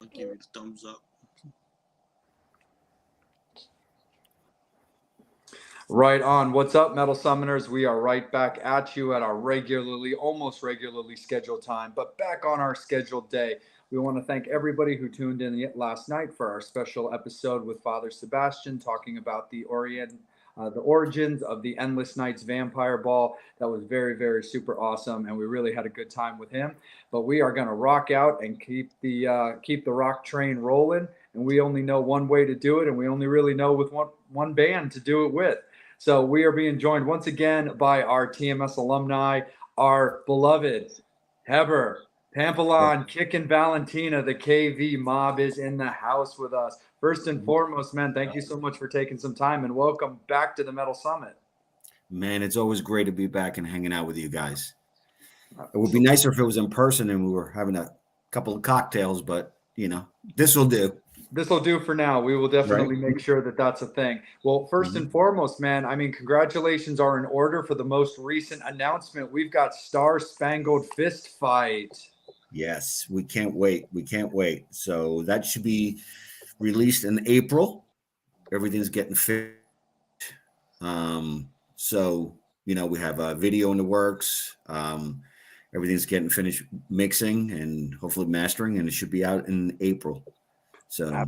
I'll give you the thumbs up. Right on. What's up, Metal Summoners? We are right back at you at our almost regularly scheduled time, but back on our scheduled day. We want to thank everybody who tuned in last night for our special episode with Father Sebastian, talking about the origins of the Endless Nights Vampire Ball. That was very, very super awesome, and we really had a good time with him. But we are going to rock out and keep the rock train rolling. And we only know one way to do it, and we only really know with one band to do it with. So we are being joined once again by our TMS alumni, our beloved Heber Pampillon, Kickin Valentina. The KV mob is in the house with us. First and foremost, man, thank you so much for taking some time, and welcome back to the Metal Summit. Man, it's always great to be back and hanging out with you guys. It would be nicer if it was in person and we were having a couple of cocktails, but, this will do. This will do for now. We will definitely make sure that that's a thing. Well, first and foremost, man, congratulations are in order for the most recent announcement. We've got Star Spangled Fist Fight. Yes, we can't wait. We can't wait. So that should be released in April. Everything's getting fit. So, we have a video in the works. Everything's getting finished mixing and hopefully mastering, and it should be out in April. So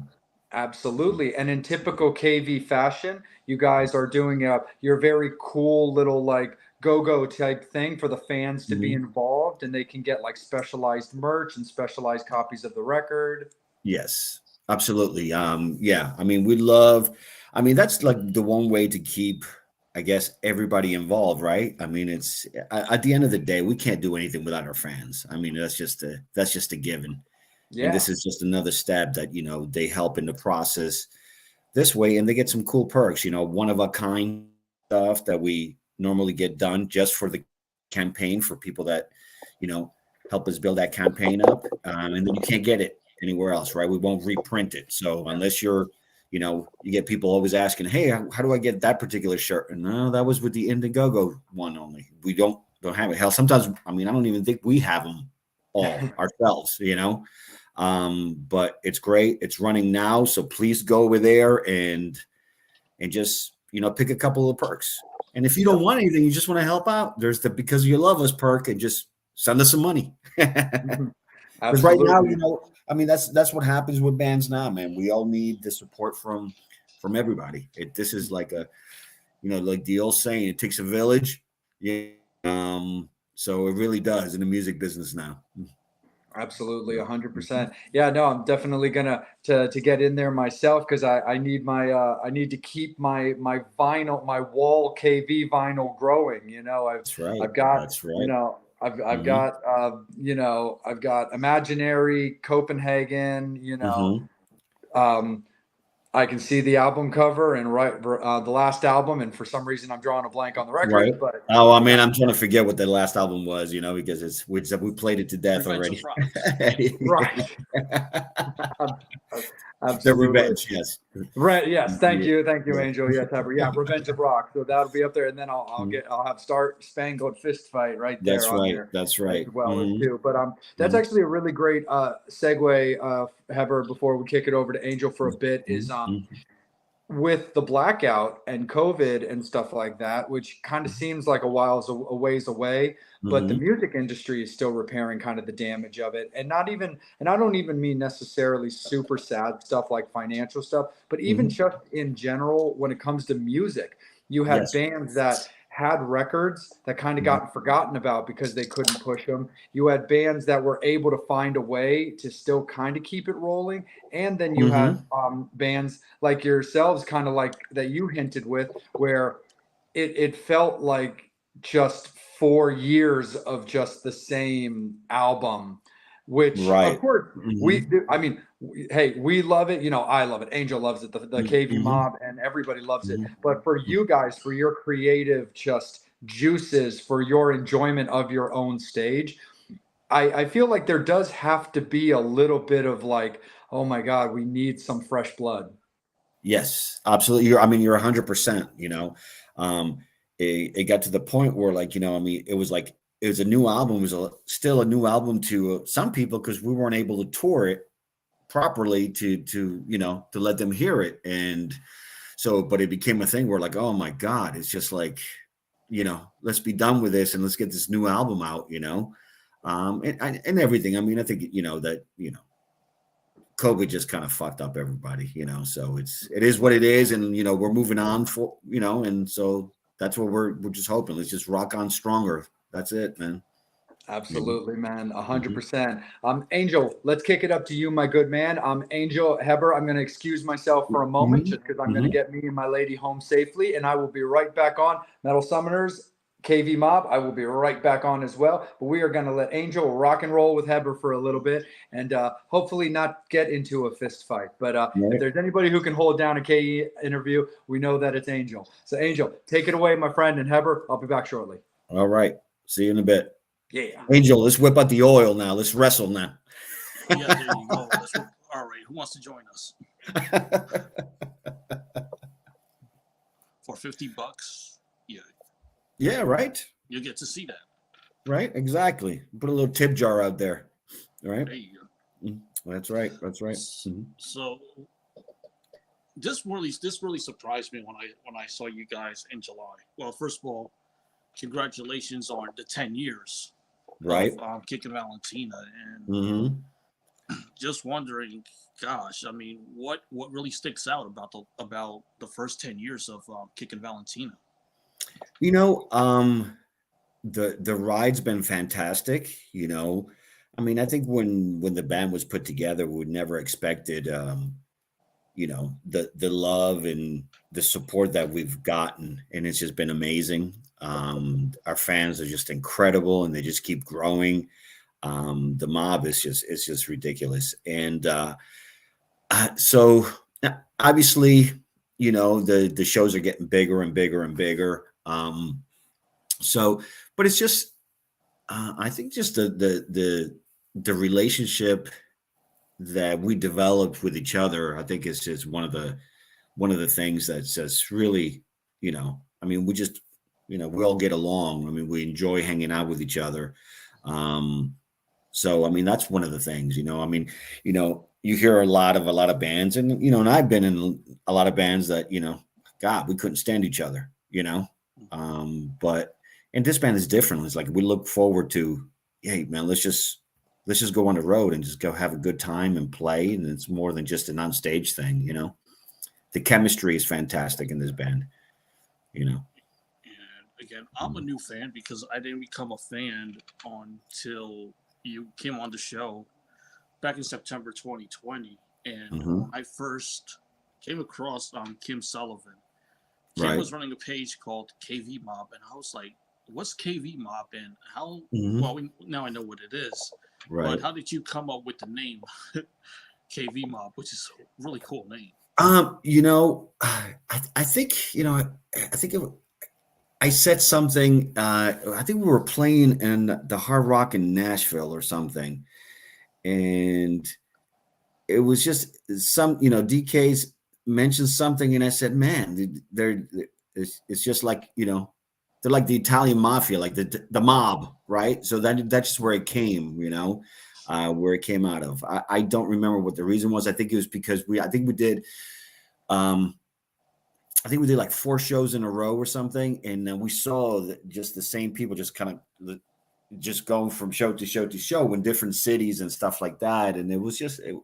absolutely. And in typical KV fashion, you guys are doing your very cool little go-go type thing for the fans to be involved, and they can get specialized merch and specialized copies of the record. Yes, absolutely. We love, that's the one way to keep, I guess, everybody involved, right? It's at the end of the day, we can't do anything without our fans. That's just a given. Yeah. And this is just another step that, they help in the process this way, and they get some cool perks, one of a kind stuff that we normally get done just for the campaign for people that, help us build that campaign up. And then you can't get it anywhere else, right? We won't reprint it. So unless you're, you get people always asking, hey, how do I get that particular shirt? And no, that was with the Indiegogo one only. We don't have it. Hell, sometimes, I don't even think we have them all ourselves, but it's great. It's running now. So please go over there and just, pick a couple of perks. And if you don't want anything, you just want to help out, there's the Because You Love Us perk, and just send us some money. Because right now, that's what happens with bands now, man. We all need the support from everybody. This is like like the old saying, it takes a village. Yeah. So it really does in the music business now. Absolutely, 100%. Yeah, no, I'm definitely gonna to get in there myself, because I need I need to keep my vinyl, my wall KV vinyl growing. I've got Imaginary, Copenhagen. I can see the album cover and the last album, and for some reason I'm drawing a blank on the record. Right. But I'm trying to forget what the last album was, because we played it to death already. Right. Absolutely. The Revenge, yes. Right. Yes. Thank you, Angel. Yes, Heber. Yeah, Revenge of Rock. So that'll be up there, and then I'll have Star Spangled Fist Fight right there. That's right. As well too. But that's actually a really great segue, Heber. Before we kick it over to Angel for a bit, is with the blackout and COVID and stuff like that, which kind of seems like a ways away, but the music industry is still repairing kind of the damage of it. And I don't even mean necessarily super sad stuff like financial stuff, but even just in general, when it comes to music, you had bands that had records that kind of got forgotten about because they couldn't push them. You had bands that were able to find a way to still kind of keep it rolling. And then you had bands like yourselves, kind of like that you hinted with, where it felt like just 4 years of just the same album, which of course we do. Hey, we love it. I love it. Angel loves it. The KV mob and everybody loves it. But for you guys, for your creative just juices, for your enjoyment of your own stage, I feel like there does have to be a little bit of oh my God, we need some fresh blood. Yes, absolutely. You're 100%, it got to the point where it was it was a new album. It was still a new album to some people because we weren't able to tour it properly to to let them hear it. And so, but it became a thing where like, oh my God, it's just like, let's be done with this and let's get this new album out, and everything. I mean, I think, that, COVID just kind of fucked up everybody, so it is what it is. And, we're moving on and so that's what we're just hoping. Let's just rock on stronger. That's it, man. Absolutely, man. Mhm. 100%. Angel, let's kick it up to you, my good man. Angel, Heber, I'm going to excuse myself for a moment Mhm. just because I'm going to Mhm. get me and my lady home safely, and I will be right back on. Metal Summoners, KV Mob, I will be right back on as well. But we are going to let Angel rock and roll with Heber for a little bit and hopefully not get into a fist fight. But if Right. there's anybody who can hold down a KE interview, we know that it's Angel. So, Angel, take it away, my friend, and Heber, I'll be back shortly. All right. See you in a bit. Yeah. Angel, let's whip out the oil now. Let's wrestle now. Yeah, there you go. All right, who wants to join us? For $50, Yeah, right. you get to see that. Right, exactly. Put a little tip jar out there. All right. There you go. That's right. That's right. Mm-hmm. So this really surprised me when I saw you guys in July. Well, first of all, congratulations on the 10 years Right. of Kickin Valentina, and just wondering, gosh, I mean, what really sticks out about the first 10 years of Kickin Valentina? The ride's been fantastic. I mean, I think when the band was put together, we never expected the love and the support that we've gotten, and it's just been amazing. Our fans are just incredible, and they just keep growing. The mob is just ridiculous, and so obviously, the shows are getting bigger and bigger and bigger. So, but it's just I think just the relationship that we developed with each other, I think is just one of the things that's just really, I mean, we just, we all get along. I mean, we enjoy hanging out with each other. So, I mean, that's one of the things, I mean, you hear a lot of bands, and, and I've been in a lot of bands that, God, we couldn't stand each other, but, and this band is different. It's like, we look forward to, hey man, let's just go on the road and just go have a good time and play. And it's more than just an on-stage thing, the chemistry is fantastic in this band, And again, I'm a new fan because I didn't become a fan until you came on the show back in September 2020. And when I first came across Kim Sullivan, Kim was running a page called KV Mob, and I was like, what's KV Mob, and how, well, now I know what it is. Right. But how did you come up with the name KV Mob, which is a really cool name? I think, I said something, I think we were playing in the Hard Rock in Nashville or something. And it was just some, DK's mentioned something, and I said, man, it's just like, they're like the Italian mafia, like the mob, right? So that's just where it came, where it came out of. I don't remember what the reason was. I think it was because we did like 4 shows in a row or something, and then we saw that just the same people just kind of just going from show to show to show in different cities and stuff like that, and it was just and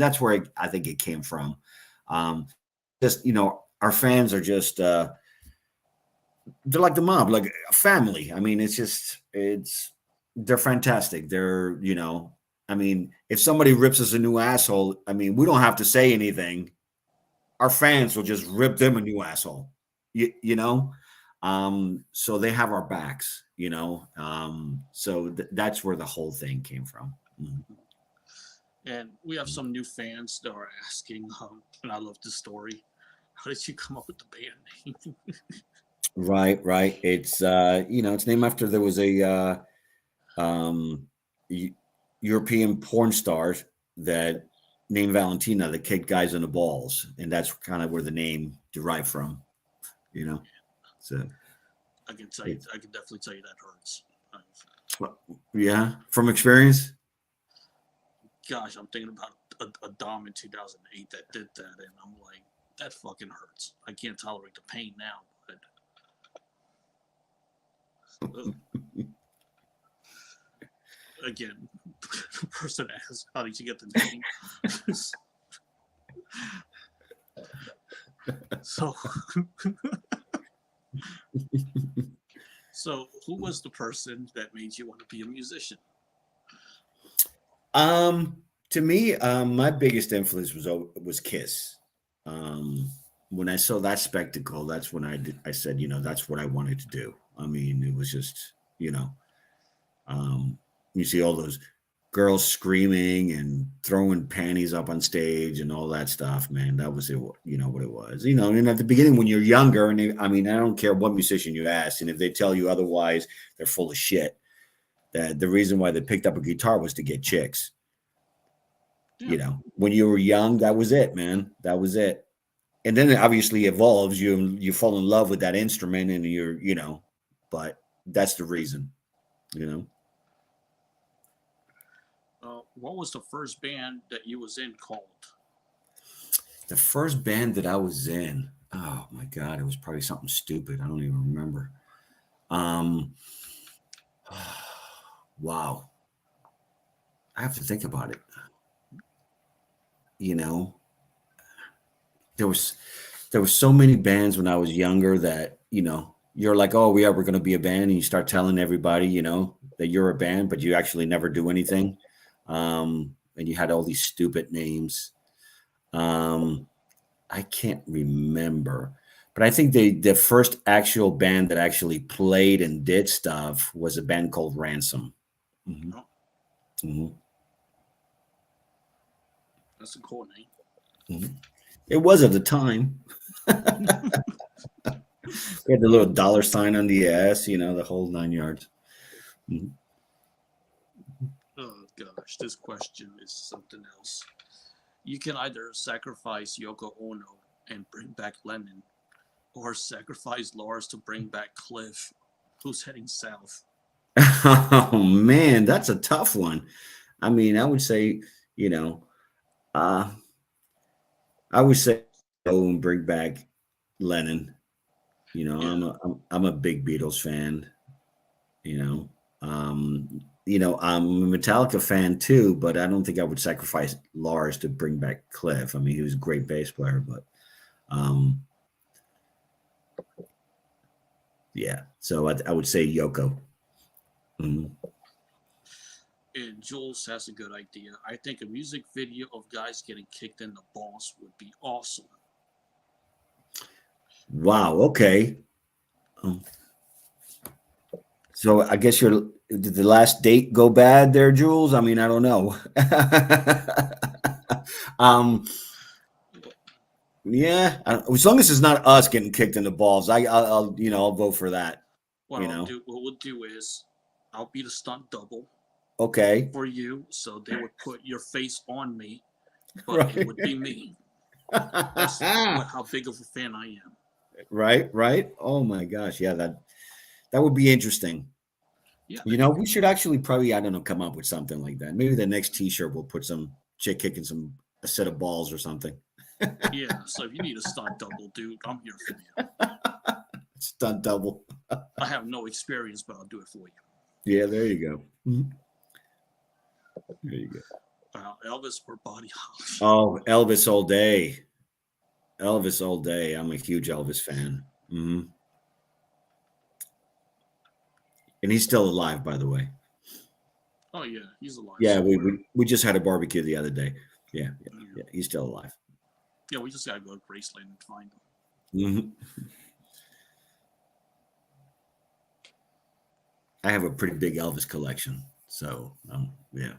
that's where I think it came from. Just our fans are just they're like the mob, like a family. I mean, they're fantastic. They're, I mean, if somebody rips us a new asshole, I mean, we don't have to say anything. Our fans will just rip them a new asshole, so they have our backs, so that's where the whole thing came from. And we have some new fans that are asking, and I love this story, how did you come up with the band name? Right. It's it's named after, there was a European porn star that named Valentina that kicked guys in the balls, and that's kind of where the name derived from. So I can definitely tell you that hurts. Yeah, from experience. gosh, I'm thinking about a Dom in 2008 that did that, and I'm like, that fucking hurts. I can't tolerate the pain now, but again, the person asks, how did you get the name? So, so who was the person that made you want to be a musician? To me, my biggest influence was Kiss. When I saw that spectacle, that's when I said, that's what I wanted to do. I mean, it was just, you see all those girls screaming and throwing panties up on stage and all that stuff, man. That was it, what it was. And at the beginning when you're younger, and I don't care what musician you ask, and if they tell you otherwise, they're full of shit. That the reason why they picked up a guitar was to get chicks. Yeah. When you were young, that was it, man. That was it. And then it obviously evolves. You fall in love with that instrument, and but that's the reason, What was the first band that you was in called? The first band that I was in, oh my God, it was probably something stupid. I don't even remember. Wow. I have to think about it. There was so many bands when I was younger that, you're like, oh, yeah, we're going to be a band. And you start telling everybody, that you're a band, but you actually never do anything. And you had all these stupid names. I can't remember, but I think the first actual band that actually played and did stuff was a band called Ransom. Mm-hmm. Oh. Mm-hmm. That's a cool name. Mm-hmm. It was at the time. We had the little dollar sign on the ass, the whole 9 yards. Mm-hmm. Oh gosh, this question is something else. You can either sacrifice Yoko Ono and bring back Lennon, or sacrifice Lars to bring back Cliff, who's heading south. Oh man, that's a tough one. I would say, I would say go and bring back Lennon. Yeah. I'm a big Beatles fan. I'm a Metallica fan too, but I don't think I would sacrifice Lars to bring back Cliff. He was a great bass player, but yeah. So I would say Yoko. Mm-hmm. And Jules has a good idea. I think a music video of guys getting kicked in the balls would be awesome. Wow. Okay. So I guess did the last date go bad there, Jules? I don't know. Yeah. As long as it's not us getting kicked in the balls, I'll vote for that. What we'll do is I'll be the stunt double. Okay. For you, so they would put your face on me, but right. It would be me. That's how big of a fan I am. Right. Oh my gosh, yeah, that would be interesting. Yeah, we should actually probably come up with something like that. Maybe the next T-shirt will put some chick kicking a set of balls or something. Yeah. So if you need a stunt double, dude, I'm here for you. Stunt double. I have no experience, but I'll do it for you. Yeah, there you go. Mm-hmm. There you go. Elvis or Buddy Holly? Oh, Elvis all day. Elvis all day. I'm a huge Elvis fan. Mm-hmm. And he's still alive, by the way. Oh yeah, he's alive. Yeah, we just had a barbecue the other day. Yeah, he's still alive. Yeah, we just gotta go to Graceland and find him. Mm-hmm. I have a pretty big Elvis collection, so yeah.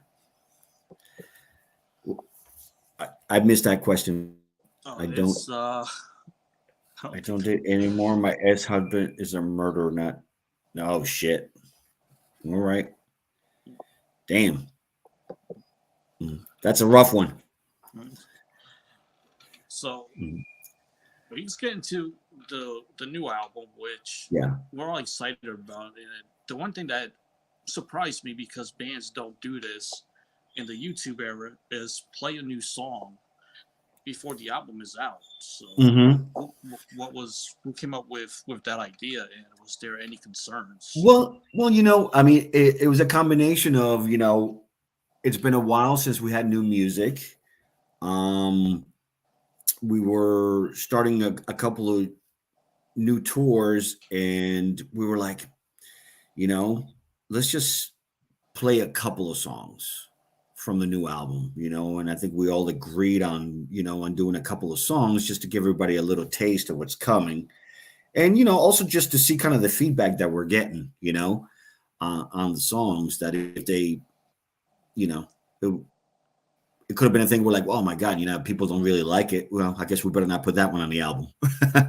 I missed that question. I don't do it anymore. My ex-husband is a murderer, not. Oh shit. All right. Damn. That's a rough one. So let's get into the new album, which we're all excited about. And the one thing that surprised me, because bands don't do this, in the YouTube era is play a new song before the album is out. So who came up with that idea, and was there any concerns? Well, I mean, it was a combination of, it's been a while since we had new music. We were starting a couple of new tours, and we were like, let's just play a couple of songs from the new album, and I think we all agreed on, on doing a couple of songs just to give everybody a little taste of what's coming. And, also just to see kind of the feedback that we're getting, on the songs, that if they, it could have been a thing where like, oh my God, people don't really like it. Well, I guess we better not put that one on the album.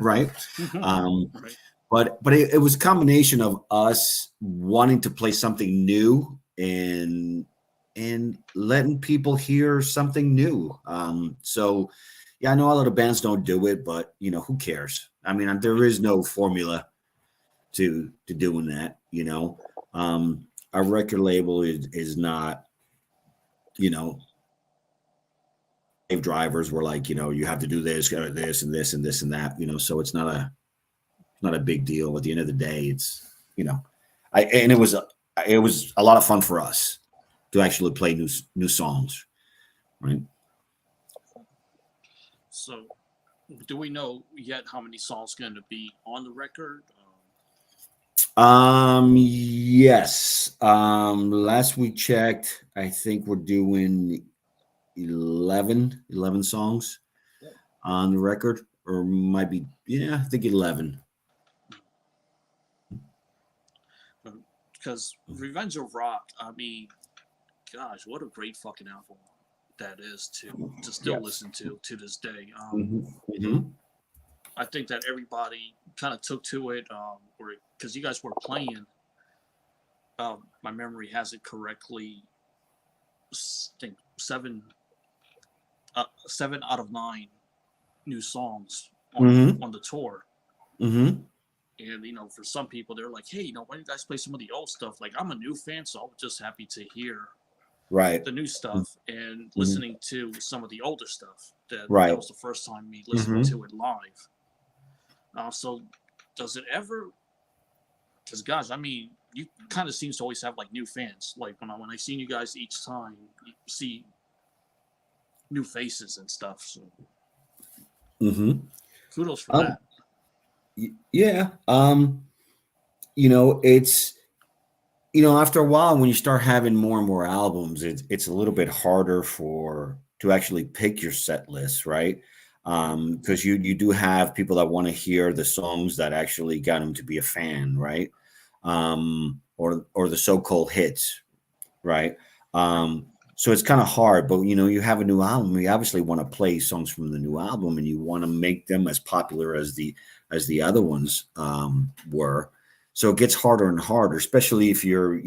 Right. Right. But it was a combination of us wanting to play something new and letting people hear something new. So yeah, I know a lot of bands don't do it, but who cares? I mean, there is no formula to doing that. Our record label is not, drivers were like, you have to do this and this and this and this and that, so it's not a big deal. At the end of the day, it's, it was a lot of fun for us to actually play new songs, right? So, do we know yet how many songs going to be on the record? Yes. Last we checked, I think we're doing 11 songs on the record, or might be, I think 11. Because Revenge of Rock, I mean, gosh, what a great fucking album that is to still listen to this day. I think that everybody kind of took to it, because you guys were playing. My memory has it correctly. I think 7 out of 9 new songs on the tour. And for some people, they're like, hey, why don't you guys play some of the old stuff? Like, I'm a new fan, so I'm just happy to hear the new stuff and listening to some of the older stuff. That was the first time me listening to it live. So does it ever? Because gosh, I mean, you kind of seems to always have like new fans. Like when I seen you guys each time, you see new faces and stuff. So kudos for that. Yeah. It's, after a while, when you start having more and more albums, it's a little bit harder to actually pick your set list, right? Because you do have people that want to hear the songs that actually got them to be a fan, right? Or the so-called hits, right? So it's kind of hard, but you have a new album. You obviously want to play songs from the new album, and you want to make them as popular as the other ones were. So it gets harder and harder, especially if you're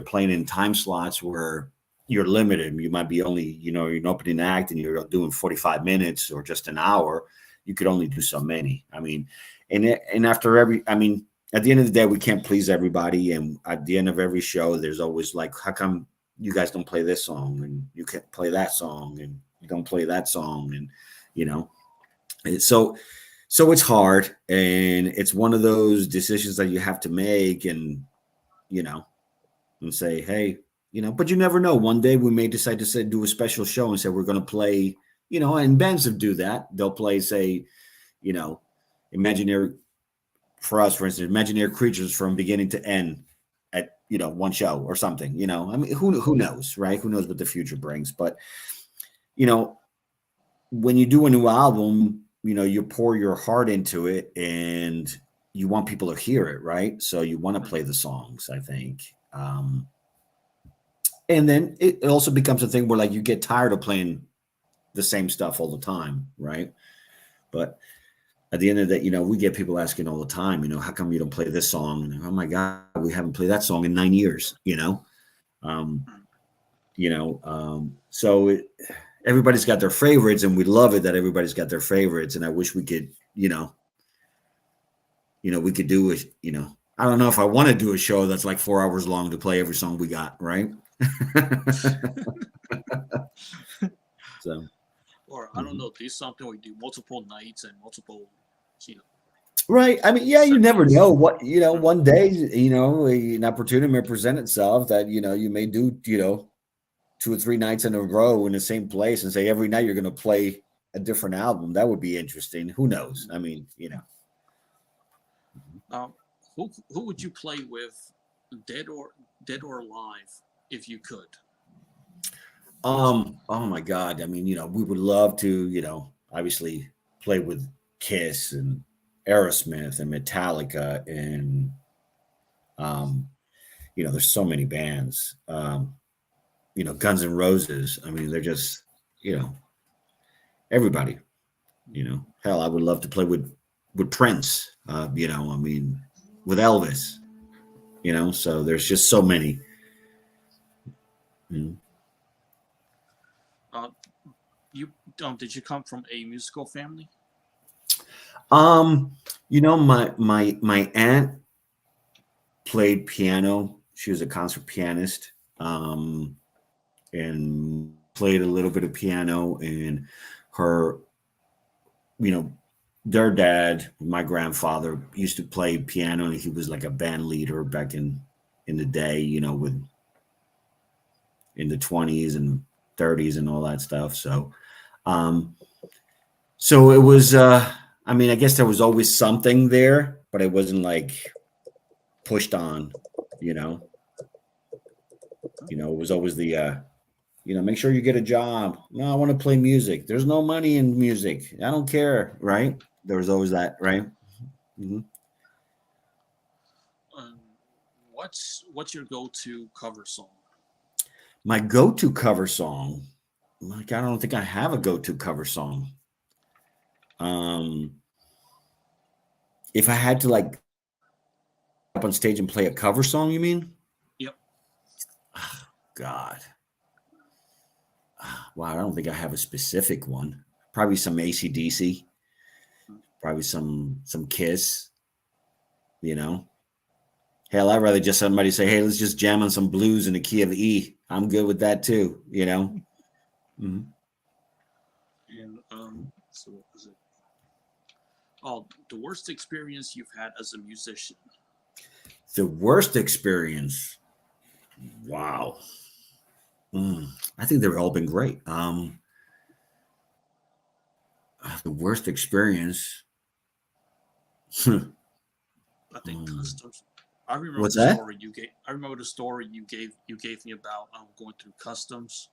playing in time slots where you're limited. You might be only, you're an opening act and you're doing 45 minutes or just an hour. You could only do so many. I mean, and after at the end of the day, we can't please everybody. And at the end of every show, there's always like, how come you guys don't play this song and you can't play that song and you don't play that song? And, and so it's hard, and it's one of those decisions that you have to make and say, hey, but you never know. One day we may decide to do a special show and say, we're going to play, and bands that do that, they'll play, say, imaginary, for us, for instance, imaginary creatures from beginning to end at, one show or something, I mean, who knows, right? Who knows what the future brings? But, when you do a new album, you pour your heart into it and you want people to hear it, right? So you want to play the songs, I think. And then it also becomes a thing where like you get tired of playing the same stuff all the time, right? But at the end of the day, we get people asking all the time, how come you don't play this song? And, oh my God, we haven't played that song in 9 years, so everybody's got their favorites, and we love it that everybody's got their favorites. And I wish we could, we could do it, I don't know if I want to do a show that's like 4 hours long to play every song we got, right? So, Or I don't know, do something we do multiple nights and multiple, you know. right. I mean, yeah, you never segments. know what, one day, an opportunity may present itself that, you may do, 2 or 3 nights in a row in the same place and say every night you're going to play a different album. That would be interesting. Who knows? I mean, Um, who would you play with, dead or alive, if you could? Oh my God. I mean, we would love to, obviously play with Kiss and Aerosmith and Metallica and, there's so many bands, Guns N' Roses. I mean, they're just, everybody, hell, I would love to play with Prince, I mean, with Elvis, so there's just so many. Mm. You did you come from a musical family? My aunt played piano. She was a concert pianist, and played a little bit of piano. And her, their dad, my grandfather, used to play piano, and he was like a band leader back in the day, with in the 20s and 30s and all that stuff. So, so it was. I mean, I guess there was always something there, but it wasn't like pushed on, it was always the, make sure you get a job. No, I want to play music. There's no money in music. I don't care. Right. There was always that. Right. Mm-hmm. What's your go-to cover song? My go-to cover song. Like, I don't think I have a go-to cover song. If I had to like up on stage and play a cover song, you mean? Yep. Oh, God. Wow, I don't think I have a specific one. Probably some AC/DC. Probably some Kiss. Hell, I'd rather just somebody say, "Hey, let's just jam on some blues in the key of E." I'm good with that too. Mm-hmm. And so what was it? Oh, the worst experience you've had as a musician. The worst experience. Wow. I think they've all been great. The worst experience. I think customs. I remember What's the that? story you gave. I remember the story you gave me about going through customs.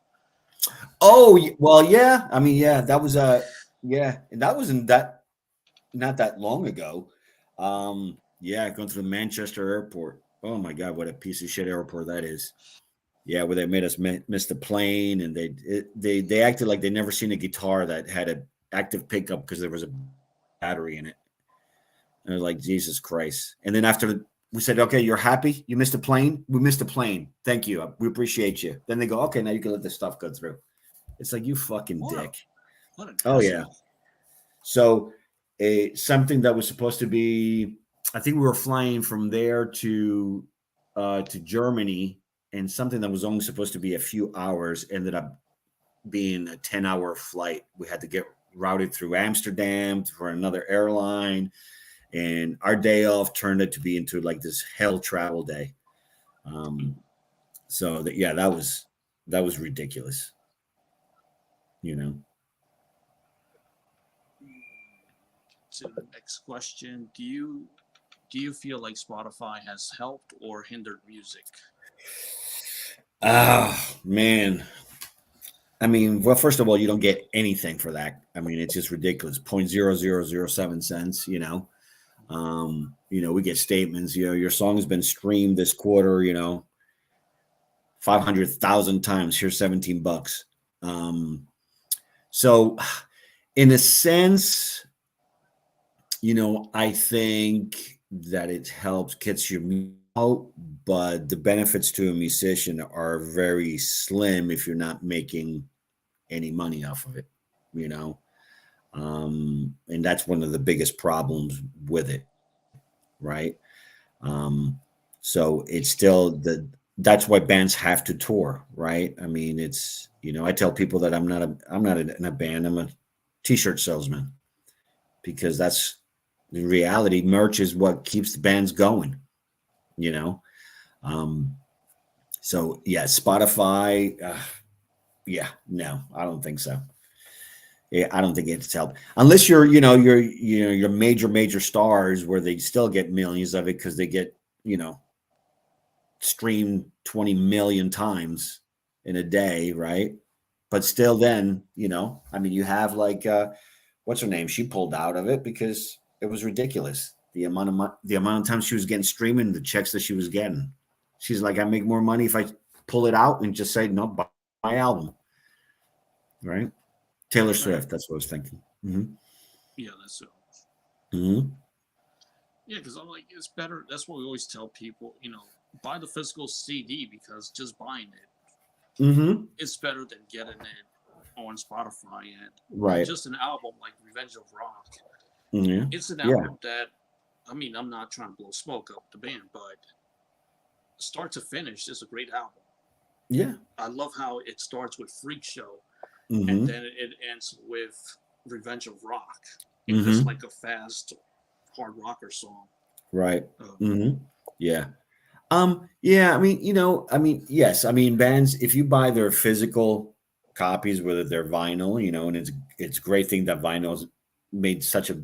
Oh well, yeah. I mean, yeah, that was yeah, and that wasn't that not that long ago. Yeah, going through the Manchester airport. Oh my God, what a piece of shit airport that is. Yeah, where they made us miss the plane, and they acted like they never seen a guitar that had an active pickup because there was a battery in it. And I was like, Jesus Christ. And then after we said, okay, you're happy? You missed a plane? We missed a plane. Thank you. We appreciate you. Then they go, okay, now you can let this stuff go through. It's like, you fucking dick. What an Oh, asshole. yeah. So something that was supposed to be, I think we were flying from there to Germany, and something that was only supposed to be a few hours ended up being a 10-hour flight. We had to get routed through Amsterdam for another airline. And our day off turned it to be into like this hell travel day. So that, yeah, that was ridiculous. To the next question, do you feel like Spotify has helped or hindered music? Man. I mean, well, first of all, you don't get anything for that. I mean, it's just ridiculous. 0.0007 cents, we get statements, your song has been streamed this quarter, 500,000 times. Here's $17. So in a sense, I think that it helps gets you out, but the benefits to a musician are very slim if you're not making any money off of it, and that's one of the biggest problems with it, right? So it's still that's why bands have to tour, right? I mean, it's, I tell people that I'm not in a band. I'm a t-shirt salesman, because that's in reality, merch is what keeps the bands going, you know? So yeah, Spotify, yeah, no, I don't think so. Yeah, I don't think it's helped unless you're major stars where they still get millions of it because they get, streamed 20 million times in a day, right? But still, then, I mean, you have like, what's her name? She pulled out of it because it was ridiculous. The amount of time she was getting streaming, the checks that she was getting. She's like, I make more money if I pull it out and just say, no, buy my album. Right? Taylor Swift. That's what I was thinking. Mm-hmm. Yeah, that's it. Mm-hmm. Yeah, because I'm like, it's better. That's what we always tell people, buy the physical CD, because just buying it, Mm-hmm. it's better than getting it on Spotify. And right. Just an album like Revenge of Rock. Mm-hmm. It's an album that, I mean, I'm not trying to blow smoke up the band, but start to finish, it's a great album. Yeah. I love how it starts with Freak Show, mm-hmm. and then it ends with Revenge of Rock. It's just like a fast hard rocker song. Right. Yeah. Yeah, I mean, yes. I mean, bands, if you buy their physical copies, whether they're vinyl, and it's a great thing that vinyl's made such a,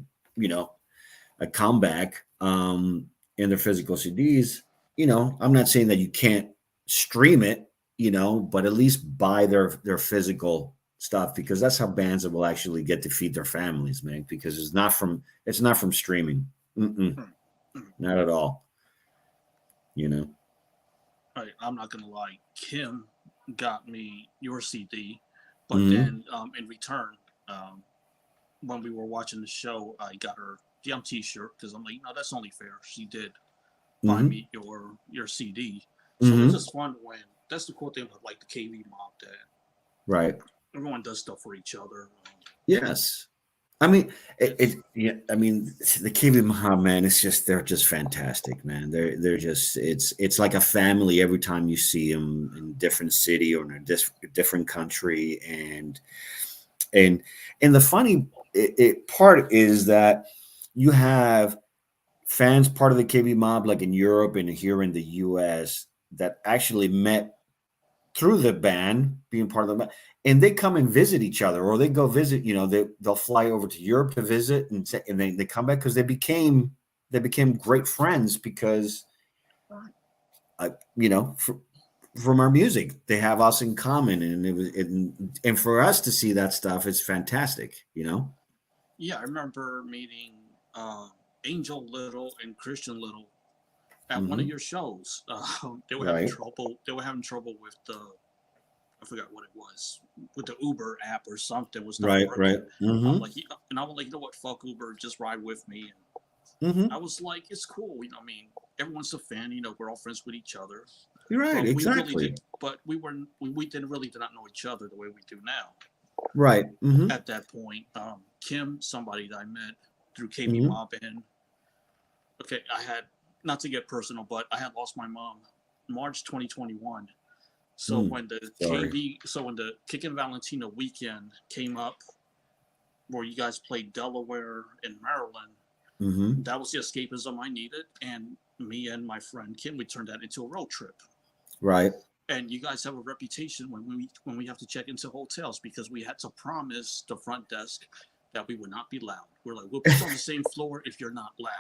a comeback in their physical CDs. I'm not saying that you can't stream it, but at least buy their physical stuff, because that's how bands will actually get to feed their families, man, because it's not from streaming. Not at all. I'm not gonna lie, Kim got me your CD, but then in return, when we were watching the show, I got her the T-shirt, because I'm like, no, that's only fair. She did buy me your CD, so it's just fun when that's the cool thing about like the KV mob, that right, everyone does stuff for each other. Yes. I mean, I mean, the KV mob, man, they're just fantastic, man. They're just, it's like a family every time you see them in a different city or in a different country. And the funny part is that you have fans part of the KB mob, like in Europe and here in the US, that actually met through the band, being part of the band, and they come and visit each other, or they go visit, they'll fly over to Europe to visit, and they come back because they became great friends because, from our music, they have us in common, and and for us to see that stuff, it's fantastic, Yeah, I remember meeting Angel Little and Christian Little at one of your shows. They were having trouble. They were having trouble with I forgot what it was, with the Uber app or something. Was not working. Right. I'm like, and I was like, what? Fuck Uber, just ride with me. And I was like, it's cool. I mean, everyone's a fan. We're all friends with each other. You're right, exactly. We didn't really did not know each other the way we do now. Right. At that point, Kim, somebody that I met through KB Mob, and I had, not to get personal, but I had lost my mom March 2021. So when the Kickin Valentina weekend came up, where you guys played Delaware and Maryland, that was the escapism I needed. And me and my friend Kim, we turned that into a road trip. Right. And you guys have a reputation when we have to check into hotels, because we had to promise the front desk that we would not be loud. We're like, we'll put you on the same floor if you're not loud.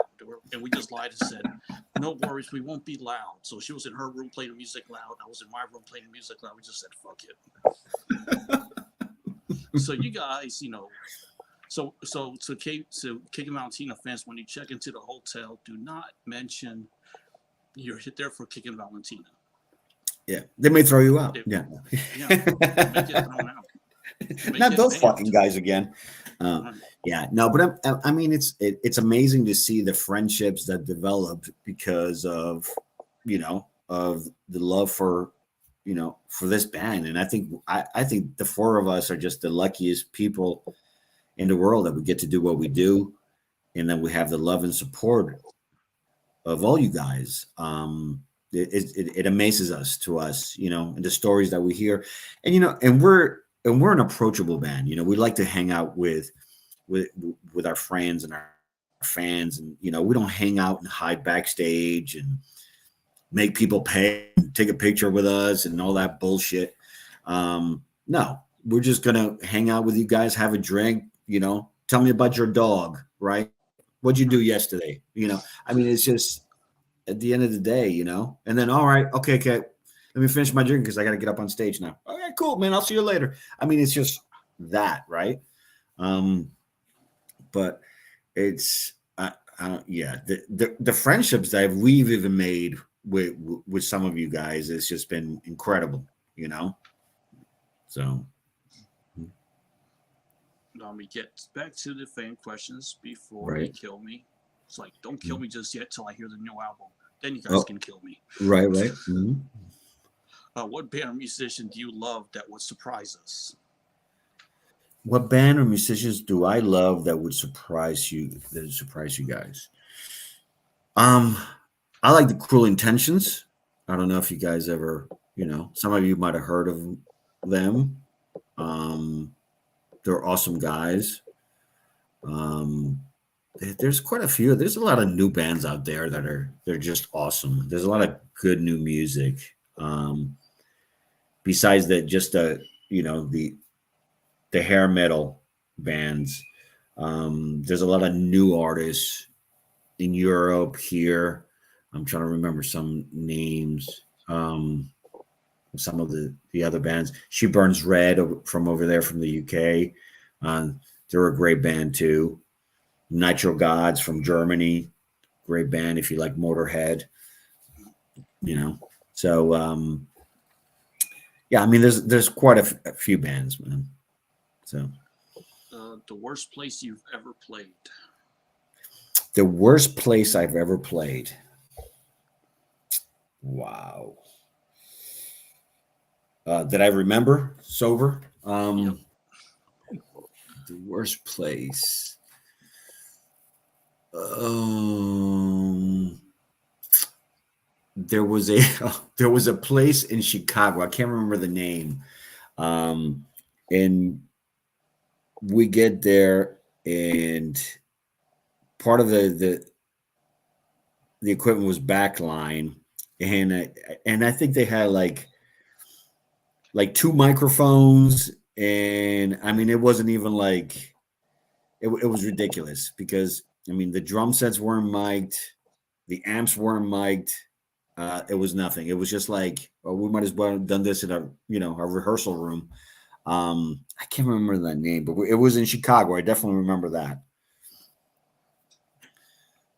And we just lied and said, no worries, we won't be loud. So she was in her room playing music loud. I was in my room playing music loud. We just said, fuck it. So you guys, so Kickin Valentina fans, when you check into the hotel, do not mention you're there for Kickin Valentina. Yeah, they may throw you out. Yeah, make it thrown out. Not those fucking guys again. Yeah, no, but I mean, it's amazing to see the friendships that developed because of of the love for for this band. And I think the four of us are just the luckiest people in the world that we get to do what we do, and that we have the love and support of all you guys. it amazes us, and the stories that we hear, and we're an approachable band. We like to hang out with our friends and our fans, and we don't hang out and hide backstage and make people pay and take a picture with us and all that bullshit. No, we're just gonna hang out with you guys, have a drink, tell me about your dog, right? What'd you do yesterday? It's just at the end of the day, and then, all right, okay, let me finish my drink because I got to get up on stage now. Okay, cool, man. I'll see you later. It's just that, right? But it's, the friendships that we've even made with some of you guys has just been incredible, So. We get back to the fan questions before they kill me. It's like, don't kill me just yet till I hear the new album. Then you guys can kill me. Right. Mm-hmm. What band or musician do you love that would surprise us? What band or musicians do I love that would surprise you? That would surprise you guys. I like the Cruel Intentions. I don't know if you guys ever, some of you might have heard of them. They're awesome guys. There's quite a few. There's a lot of new bands out there they're just awesome. There's a lot of good new music. Besides that, just the hair metal bands. There's a lot of new artists in Europe here. I'm trying to remember some names. Some of the other bands. She Burns Red from over there from the UK. They're a great band too. Nitro Gods from Germany, great band if you like Motorhead. So there's quite a few bands, man. So the worst place you've ever played. The worst place I've ever played. Wow. That I remember sober. The worst place. There was a place in Chicago. I can't remember the name. And we get there, and part of the equipment was backline, and I think they had like two microphones, and it wasn't even like it was ridiculous because the drum sets weren't mic'd, the amps weren't mic'd. It was nothing. It was just like, we might as well have done this in a rehearsal room. I can't remember that name, but it was in Chicago. I definitely remember that.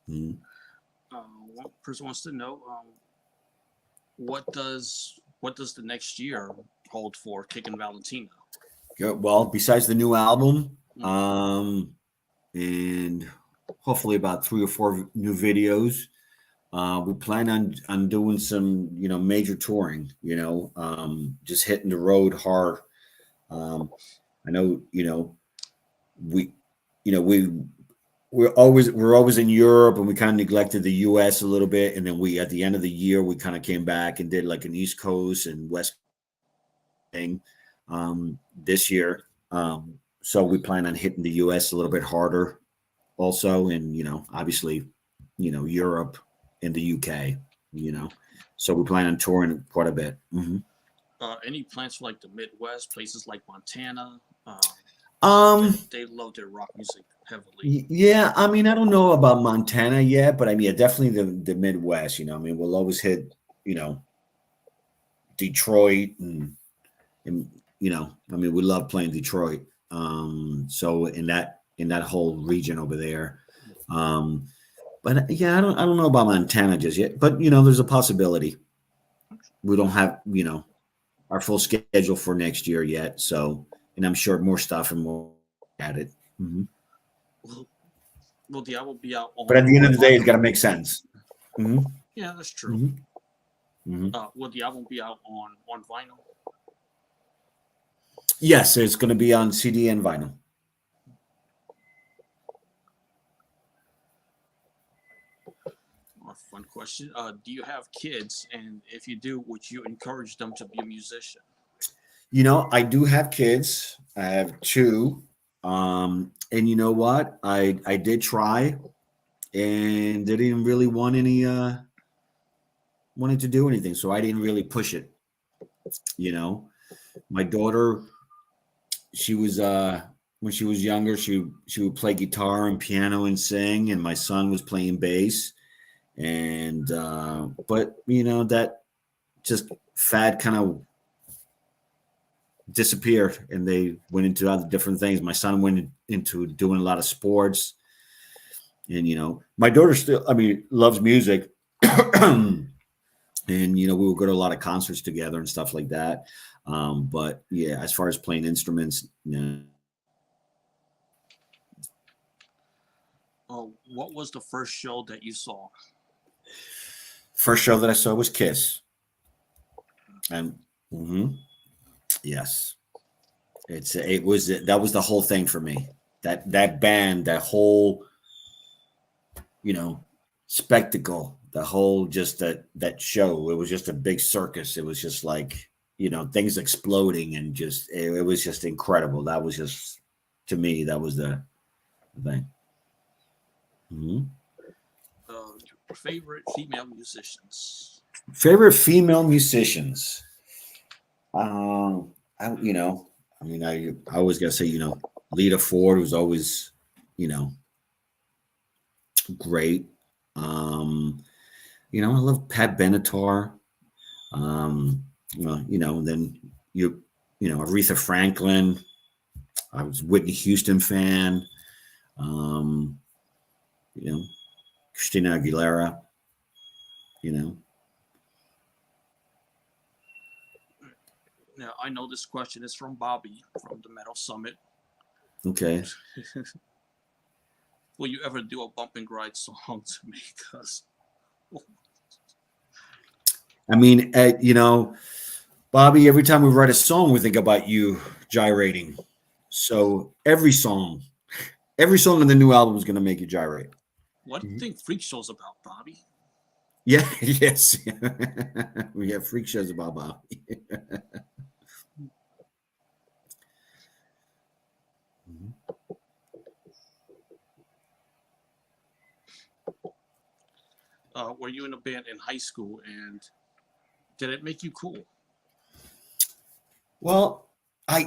One person wants to know, what does the next year hold for Kickin Valentina? Well, besides the new album, and hopefully about 3 or 4 new videos, we plan on doing some, major touring, just hitting the road hard. I know, we're always in Europe, and we kind of neglected the US a little bit. And then at the end of the year, we kind of came back and did like an East Coast and West thing, this year. So we plan on hitting the US a little bit harder also. And, obviously, Europe and the UK, so we plan on touring quite a bit. Mm-hmm. Any plans for like the Midwest, places like Montana? They love their rock music heavily. Yeah, I don't know about Montana yet, but definitely the Midwest. We'll always hit, Detroit, and we love playing Detroit. So in that whole region over there. But yeah, I don't know about Montana just yet, but there's a possibility. We don't have, our full schedule for next year yet. So, and I'm sure more stuff and more added. Mm-hmm. Well, the album will be out on. But at the end of the day, it's got to make sense. Mm-hmm. Yeah, that's true. Mm-hmm. Will the album be out on vinyl? Yes, it's going to be on CD and vinyl. Our fun question. Do you have kids? And if you do, would you encourage them to be a musician? You know, I do have kids. I have two. And you know what? I did try, and they didn't really want any wanted to do anything, so I didn't really push it. You know, my daughter, she was when she was younger, she would play guitar and piano and sing, and my son was playing bass. And but you know that just fad kind of disappeared, and they went into other different things. My son went into doing a lot of sports, and you know, my daughter still, I mean, loves music. And you know, we would go to a lot of concerts together and stuff like that. But yeah, as far as playing instruments, you know. What was the first show that you saw? First show that I saw was Kiss, and yes, it was that was the whole thing for me. That band, that whole, you know, spectacle, the whole just that show. It was just a big circus. It was just like, you know, things exploding, and just it was just incredible. That was just, to me, that was the thing. Favorite female musicians? Favorite female musicians? You know, I mean, I always gotta say, you know, Lita Ford was always, you know, great. You know, I love Pat Benatar. You know, then you know, Aretha Franklin. I was a Whitney Houston fan. You know, Christina Aguilera. You know. Now, I know this question is from Bobby from the Metal Summit. Okay. Will you ever do a bump and grind song to make us? I mean, you know, Bobby, every time we write a song, we think about you gyrating. So every song on the new album is going to make you gyrate. What do you think Freak Show's about, Bobby? Yeah, yes. We have freak shows about Bobby. Were you in a band in high school, and did it make you cool? Well,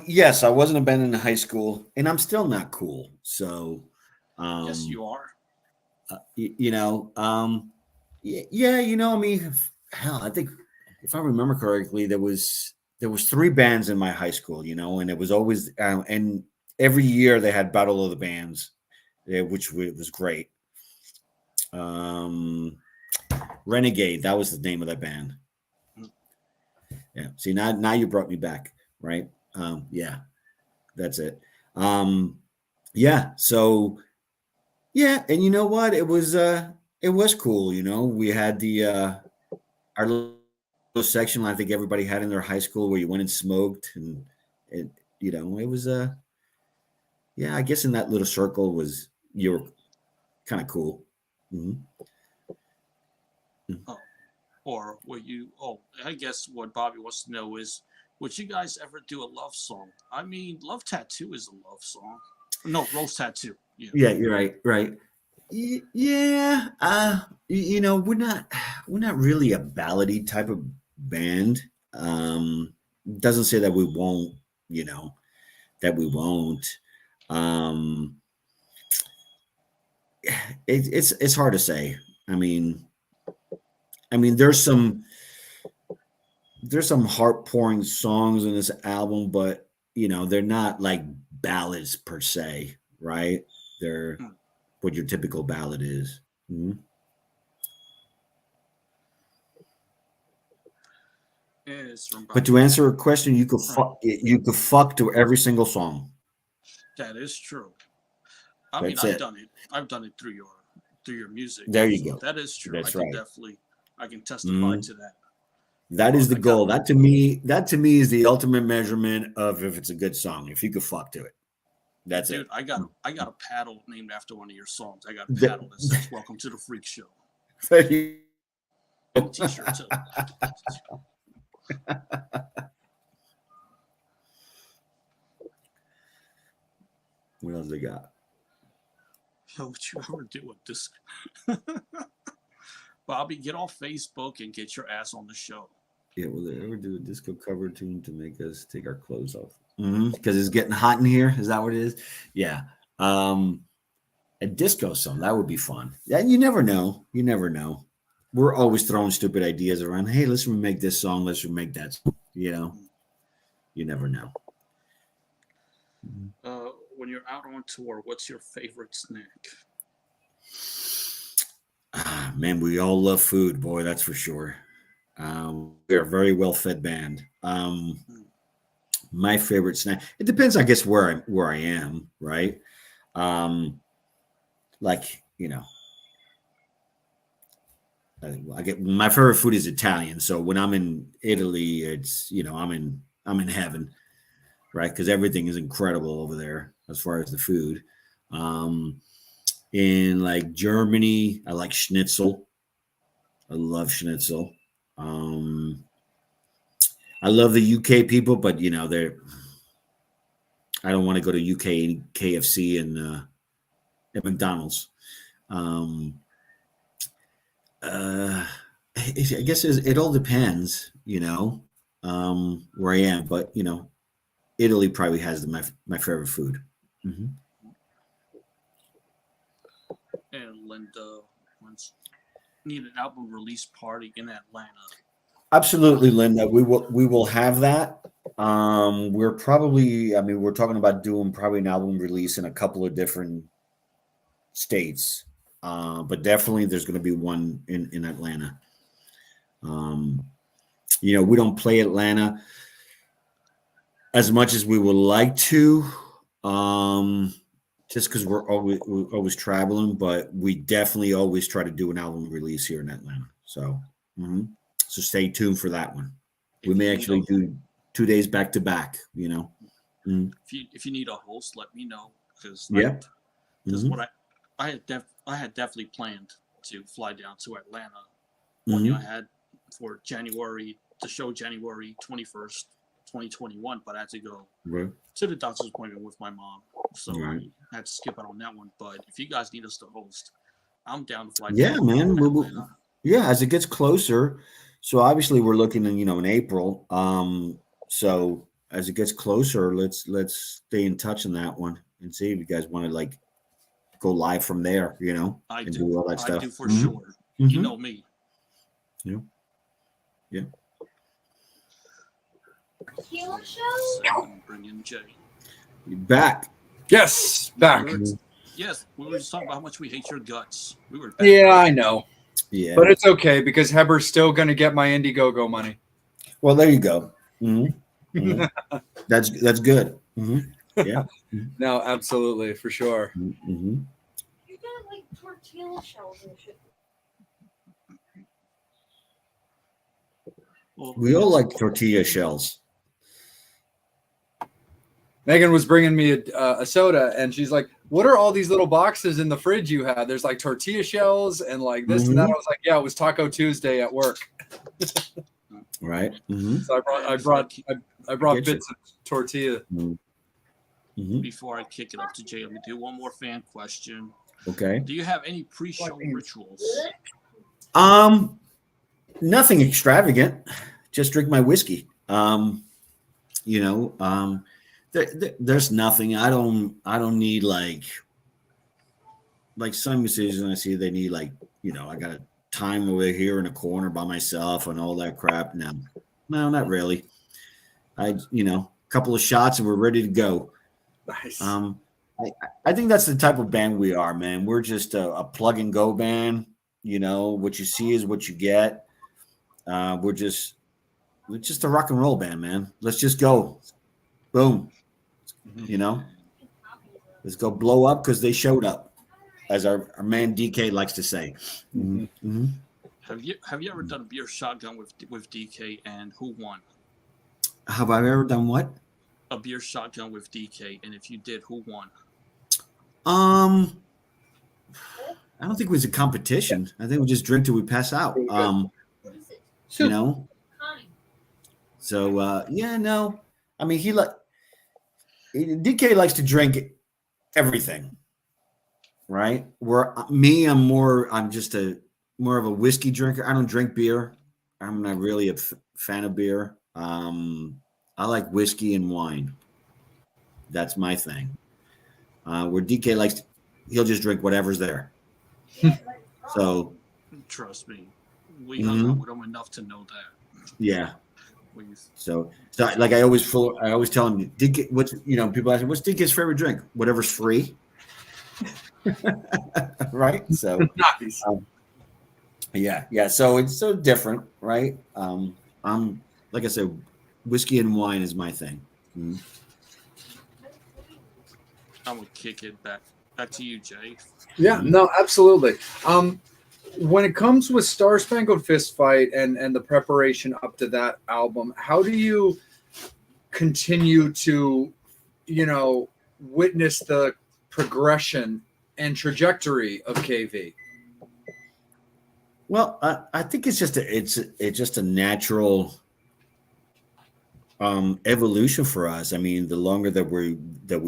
yes, I wasn't a band in high school, and I'm still not cool. So, Yes, you are. you know, yeah, you know, I mean, hell, I think if I remember correctly, there was 3 bands in my high school, you know, and it was always and every year they had Battle of the Bands, which was great. Renegade, that was the name of that band. Yeah. See, now you brought me back, right? Yeah, that's it. Yeah. So yeah, and you know what? It was cool. You know, we had our little section I think everybody had in their high school where you went and smoked, and it, you know, it was yeah, I guess in that little circle was, you were kind of cool. Oh, or were you? Oh, I guess what Bobby wants to know is, would you guys ever do a love song? I mean, Love Tattoo is a love song. No, Rose Tattoo. Yeah. Yeah, you're right. Right. Yeah. You know, we're not really a ballady type of band. Doesn't say that we won't, you know, that we won't. It's hard to say. I mean, there's some heart pouring songs in this album, but you know, they're not like ballads per se, right? They're what your typical ballad is. But to answer a question, you could fuck to every single song. That is true. I That's mean, it. I've done it through your music. There you so go. That is true. That's I can right. definitely, I can testify to that. That is the goal. That to me is the ultimate measurement of if it's a good song. If you could fuck to it, that's Dude, it. I got a paddle named after one of your songs. I got a paddle that says "Welcome to the Freak Show." There you a t-shirt too. What else they got? Yo, what you ever do with this? Bobby, get off Facebook and get your ass on the show. Yeah, will they ever do a disco cover tune to make us take our clothes off? Because it's getting hot in here. Is that what it is? Yeah. A disco song, that would be fun. Yeah, you never know. You never know. We're always throwing stupid ideas around. Hey, let's remake this song. Let's remake that song. You know, you never know. When you're out on tour, what's your favorite snack? Man, we all love food, boy. That's for sure. We're a very well-fed band. My favorite snack. It depends, I guess, where I am, right? Like, you know, I get my favorite food is Italian. So when I'm in Italy, it's, you know, I'm in heaven, right? Because everything is incredible over there as far as the food. In like Germany, I like schnitzel. I love schnitzel. I love the UK people, but you know, I don't want to go to UK KFC and at McDonald's. I guess it all depends, you know, where I am, but you know, Italy probably has my favorite food. Mm-hmm. And Linda wants need an album release party in Atlanta. Absolutely, Linda. We will have that. We're probably, I mean, we're talking about doing probably an album release in a couple of different states, but definitely there's going to be one in Atlanta. You know, we don't play Atlanta as much as we would like to, just because we're always traveling, but we definitely always try to do an album release here in Atlanta. So, so stay tuned for that one. We may actually do 2 days back to back, you know. If you need a host, let me know, because what I had definitely planned to fly down to Atlanta. One I had for January 21st, 2021, but I had to go to the doctor's appointment with my mom, so I had to skip out on that one. But if you guys need us to host, I'm down to fly. Yeah, man. Yeah, as it gets closer. So obviously we're looking in, you know, in April. So as it gets closer, let's stay in touch on that one and see if you guys want to like go live from there, you know, and do all that stuff. I do for sure. You know me. Yeah. Yeah. Bring in Jay. You back? Yes, back. Yes, we were just talking about how much we hate your guts. We were. Yeah, I know. Yeah, but it's okay because Heber's still going to get my Indiegogo money. Well, there you go. That's good. Yeah. No, absolutely, for sure. You got like tortilla shells and shit. Well, we all like tortilla shells. Megan was bringing me a soda, and she's like, "What are all these little boxes in the fridge you had?" There's like tortilla shells and like this and that. I was like, "Yeah, it was Taco Tuesday at work." Right. So I brought bits of tortilla. Before I kick it up to Jay, let me do one more fan question. Okay. Do you have any pre-show rituals? Nothing extravagant. Just drink my whiskey. You know, there's nothing. I don't need like some musicians I see they need like, you know, I got a time over here in a corner by myself and all that crap. No, not really. You know, a couple of shots and we're ready to go. Nice. I think that's the type of band we are, man. We're just a plug and go band. You know, what you see is what you get. We're just a rock and roll band, man. Let's just go. Boom. You know, let's go blow up because they showed up, as our man DK likes to say. Have you ever done a beer shotgun with DK, and who won? Have I ever done what? A beer shotgun with DK, and if you did, who won? I don't think it was a competition. I think we just drink till we pass out. you know. So yeah, no, I mean DK likes to drink everything, right? Where I'm just more of a whiskey drinker. I don't drink beer. I'm not really a fan of beer. I like whiskey and wine. That's my thing. Where DK he'll just drink whatever's there. So Trust me, we hung out with him enough to know that. Yeah. So like I always tell him, what's people ask me, what's DK's favorite drink? Whatever's free. Right. So Nice. yeah. So it's so different, right? I'm like I said, whiskey and wine is my thing. Mm-hmm. I'm gonna kick it back to you, Jay. Yeah, no, absolutely. When it comes with Star Spangled Fist Fight and the preparation up to that album, how do you continue to, witness the progression and trajectory of KV? Well, I think it's just a natural evolution for us. I mean, the longer that we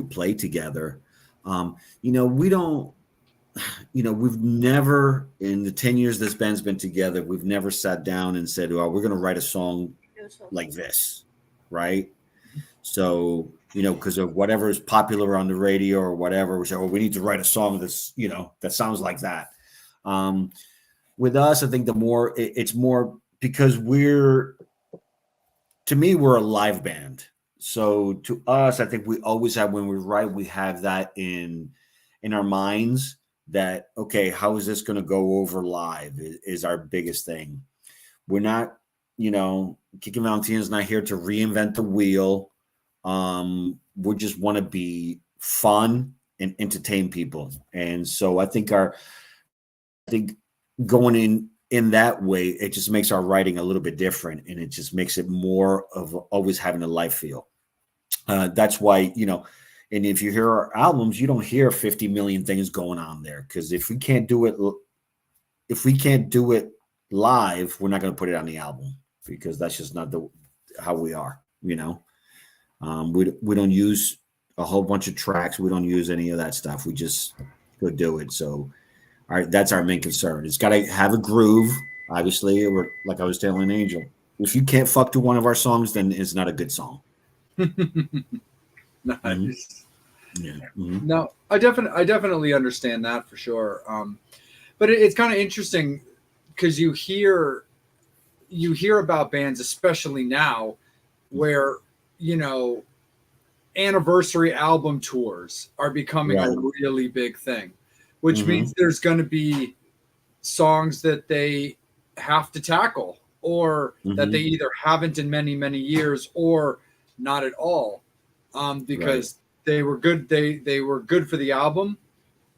play together, we've never, in the 10 years this band's been together, we've never sat down and said, well, we're going to write a song like this, right? So, because of whatever is popular on the radio or whatever, we say, oh, we need to write a song that's, that sounds like that. With us, I think it's more because we're a live band. So to us, I think we always have, when we write, we have that in our minds that, okay, how is this going to go over live is our biggest thing. We're not, Kickin Valentina is not here to reinvent the wheel. We just want to be fun and entertain people. And so I think going in that way, it just makes our writing a little bit different, and it just makes it more of always having a live feel. That's why, and if you hear our albums, you don't hear 50 million things going on there, because if we can't do it live, we're not going to put it on the album, because that's just not how we are. We don't use a whole bunch of tracks. We don't use any of that stuff. We just go do it. So, all right, that's our main concern. It's got to have a groove, obviously. Or like I was telling Angel, if you can't fuck to one of our songs, then it's not a good song. Nice. Mm-hmm. Yeah. Mm-hmm. No, I definitely understand that for sure. But it's kind of interesting because you hear about bands, especially now, where anniversary album tours are becoming a really big thing, which means there's going to be songs that they have to tackle, or that they either haven't in many, many years, or not at all, because they were good. They were good for the album,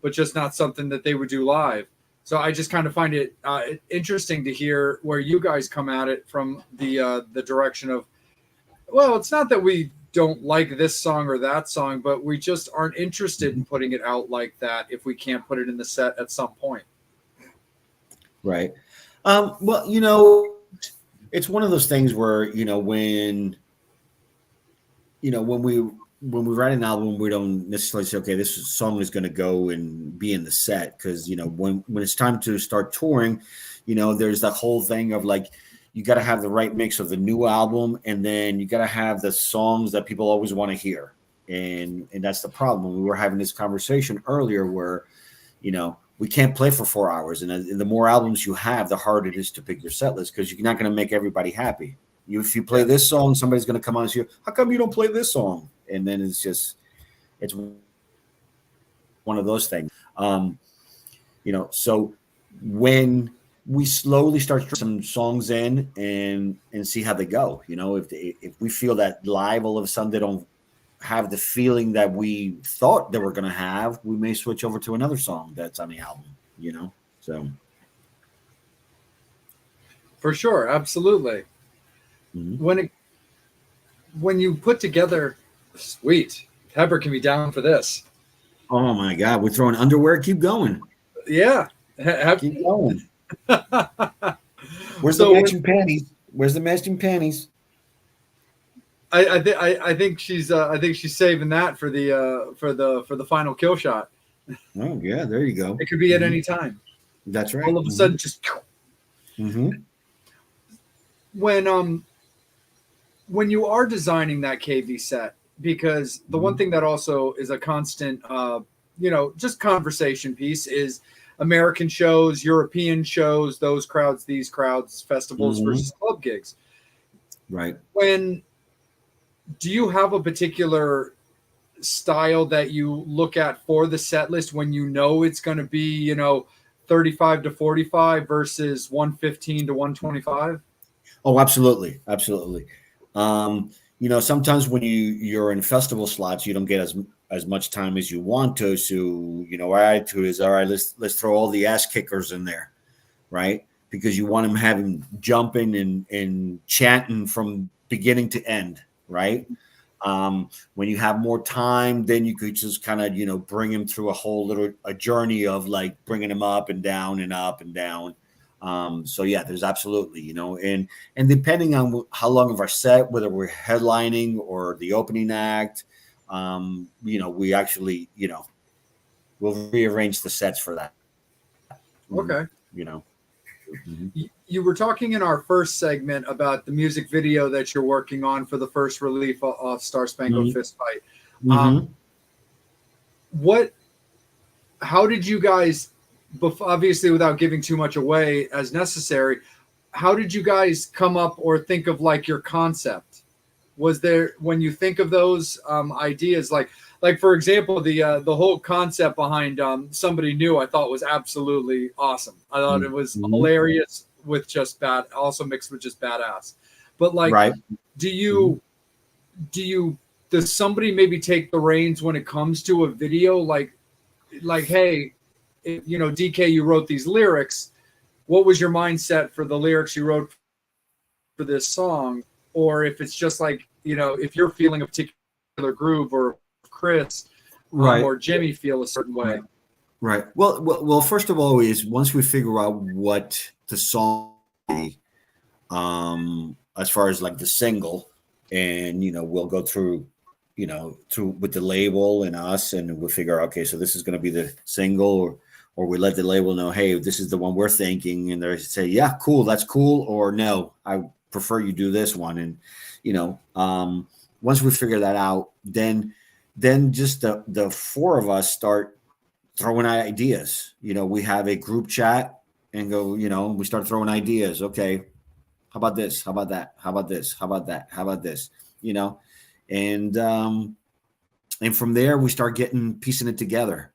but just not something that they would do live. So I just kind of find it interesting to hear where you guys come at it from the direction of, well, it's not that we don't like this song or that song, but we just aren't interested in putting it out like that if we can't put it in the set at some point. Right. Well, it's one of those things where, when we write an album, we don't necessarily say, okay, this song is going to go and be in the set. Cause when it's time to start touring, there's that whole thing of like, you got to have the right mix of the new album, and then you got to have the songs that people always want to hear. And that's the problem. We were having this conversation earlier where, we can't play for 4 hours. And the more albums you have, the harder it is to pick your set list, because you're not going to make everybody happy. If you play this song, somebody's going to come on and say, how come you don't play this song? And then it's one of those things. So when we slowly start some songs in and see how they go, if we feel that live, all of a sudden they don't have the feeling that we thought they were going to have, we may switch over to another song that's on the album, so. For sure. Absolutely. Mm-hmm. When you put together, sweet, Heber can be down for this. Oh my God, we're throwing underwear. Keep going. Yeah. Keep going. Where's So the when- matching panties? Where's the matching panties? I think she's saving that for the final kill shot. Oh yeah, there you go. It could be at any time. That's right. All of a sudden, just when you are designing that KV set, because the one thing that also is a constant, just conversation piece is American shows, European shows, those crowds, these crowds, festivals versus club gigs. Right. Do you have a particular style that you look at for the set list when you know it's going to be, 35 to 45 versus 115 to 125? Oh, absolutely. Absolutely. Sometimes when you're in festival slots, you don't get as much time as you want to. So, our attitude is, all right, let's throw all the ass kickers in there, right? Because you want them having jumping and chanting from beginning to end, right? When you have more time, then you could just kind of, bring him through a journey of like bringing him up and down and up and down. So yeah, there's absolutely, and depending on how long of our set, whether we're headlining or the opening act, we actually, we'll rearrange the sets for that. Okay. Mm-hmm. You were talking in our first segment about the music video that you're working on for the first release of Star Spangled Fist Fight. How did you guys, obviously without giving too much away as necessary, how did you guys come up or think of like your concept? Was there, when you think of those ideas, like for example, the whole concept behind Somebody New, I thought was absolutely awesome. I thought it was hilarious with just also mixed with just badass. But like, right. Does somebody maybe take the reins when it comes to a video? Like, hey, DK, you wrote these lyrics. What was your mindset for the lyrics you wrote for this song? Or if it's just like, if you're feeling a particular groove, or Chris or Jimmy feel a certain way. Right. Well, first of all, is once we figure out what the song is, as far as like the single, and we'll go through with the label and us, and we'll figure out, okay, so this is going to be the single, or we let the label know, hey, this is the one we're thinking, and they say, yeah, cool, that's cool, or no, I prefer you do this one. And once we figure that out, then just the four of us start throwing ideas. We have a group chat and go, we start throwing ideas. Okay, how about this? How about that? How about this? How about that? How about this? And from there we start piecing it together.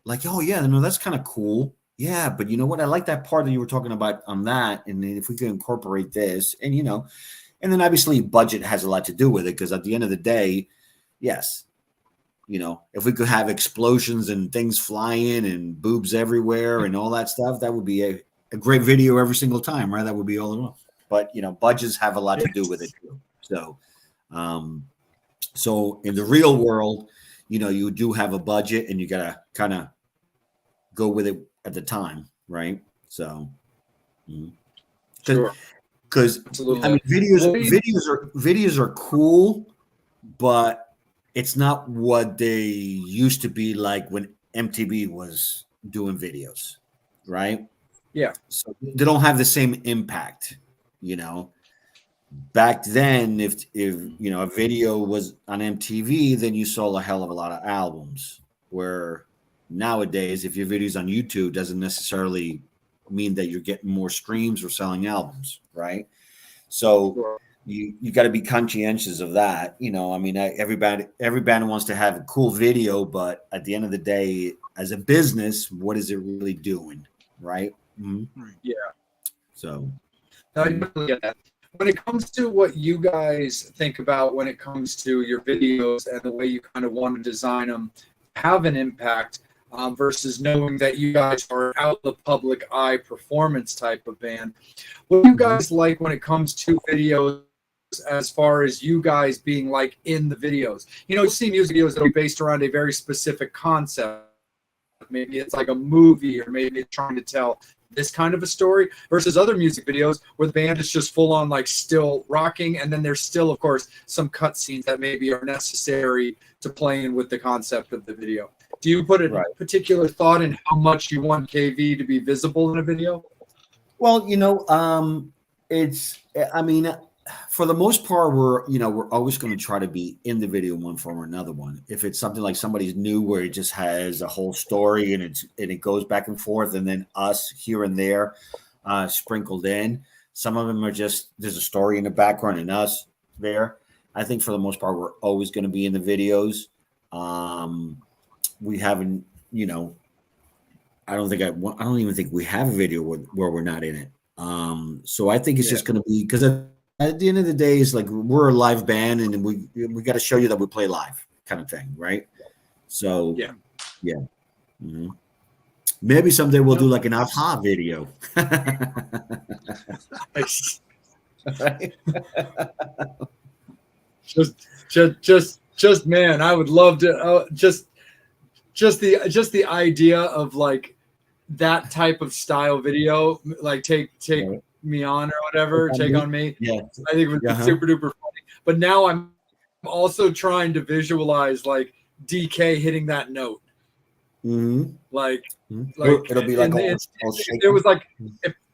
Like, oh yeah, no, that's kind of cool. Yeah, but you know what? I like that part that you were talking about on that. And if we could incorporate this, and and then obviously budget has a lot to do with it, because at the end of the day, yes, if we could have explosions and things flying and boobs everywhere and all that stuff, that would be a great video every single time, right? That would be all in all. But budgets have a lot to do with it too. So, so in the real world, you do have a budget, and you gotta kind of go with it at the time, right? So, Sure. Because I mean, videos are cool, but it's not what they used to be like when MTV was doing videos, right? Yeah. So they don't have the same impact, Back then, if a video was on MTV, then you sold a hell of a lot of albums. Where nowadays, if your video's on YouTube, doesn't necessarily mean that you're getting more streams or selling albums, right? So Sure. you got to be conscientious of that. I mean, every band wants to have a cool video, but at the end of the day, as a business, what is it really doing, right? Mm-hmm. Yeah. So I totally get that. When it comes to what you guys think about when it comes to your videos and the way you kind of want to design them, have an impact versus knowing that you guys are out the public eye performance type of band. What do you guys like when it comes to videos, as far as you guys being like in the videos? You see music videos that are based around a very specific concept. Maybe it's like a movie, or maybe it's trying to tell this kind of a story versus other music videos where the band is just full on like still rocking, and then there's still, of course, some cut scenes that maybe are necessary to play in with the concept of the video. Do you put a particular thought in how much you want KV to be visible in a video? Well, I mean, for the most part, we're always going to try to be in the video in one form or another one. If it's something like somebody's new where it just has a whole story and it goes back and forth, and then us here and there sprinkled in. Some of them are just there's a story in the background and us there. I think for the most part, we're always going to be in the videos. We haven't, I don't even think we have a video where we're not in it. So I think it's just going to be because at the end of the day, it's like we're a live band and we got to show you that we play live, kind of thing, right? So yeah. Mm-hmm. Maybe someday we'll do like an aha video. Right? Just man, I would love to just the idea of like that type of style video, like take me on or whatever, take on me. Yeah, I think it would be super duper funny. But now I'm also trying to visualize like DK hitting that note. Mm-hmm. Like it'll be like if there was like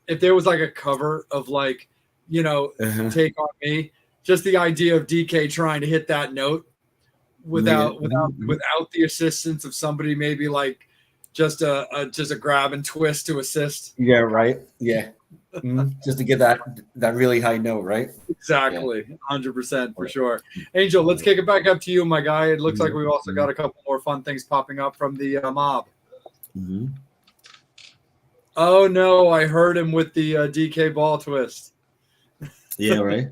if there was like a cover of like Take on Me, just the idea of DK trying to hit that note without the assistance of somebody, maybe like just a grab and twist to assist. Yeah, right. Yeah. Just to get that really high note, right? Exactly. 100% for sure. Angel, let's kick it back up to you, my guy. It looks like we've also got a couple more fun things popping up from the mob. Mm-hmm. Oh no, I heard him with the DK ball twist. Yeah, right.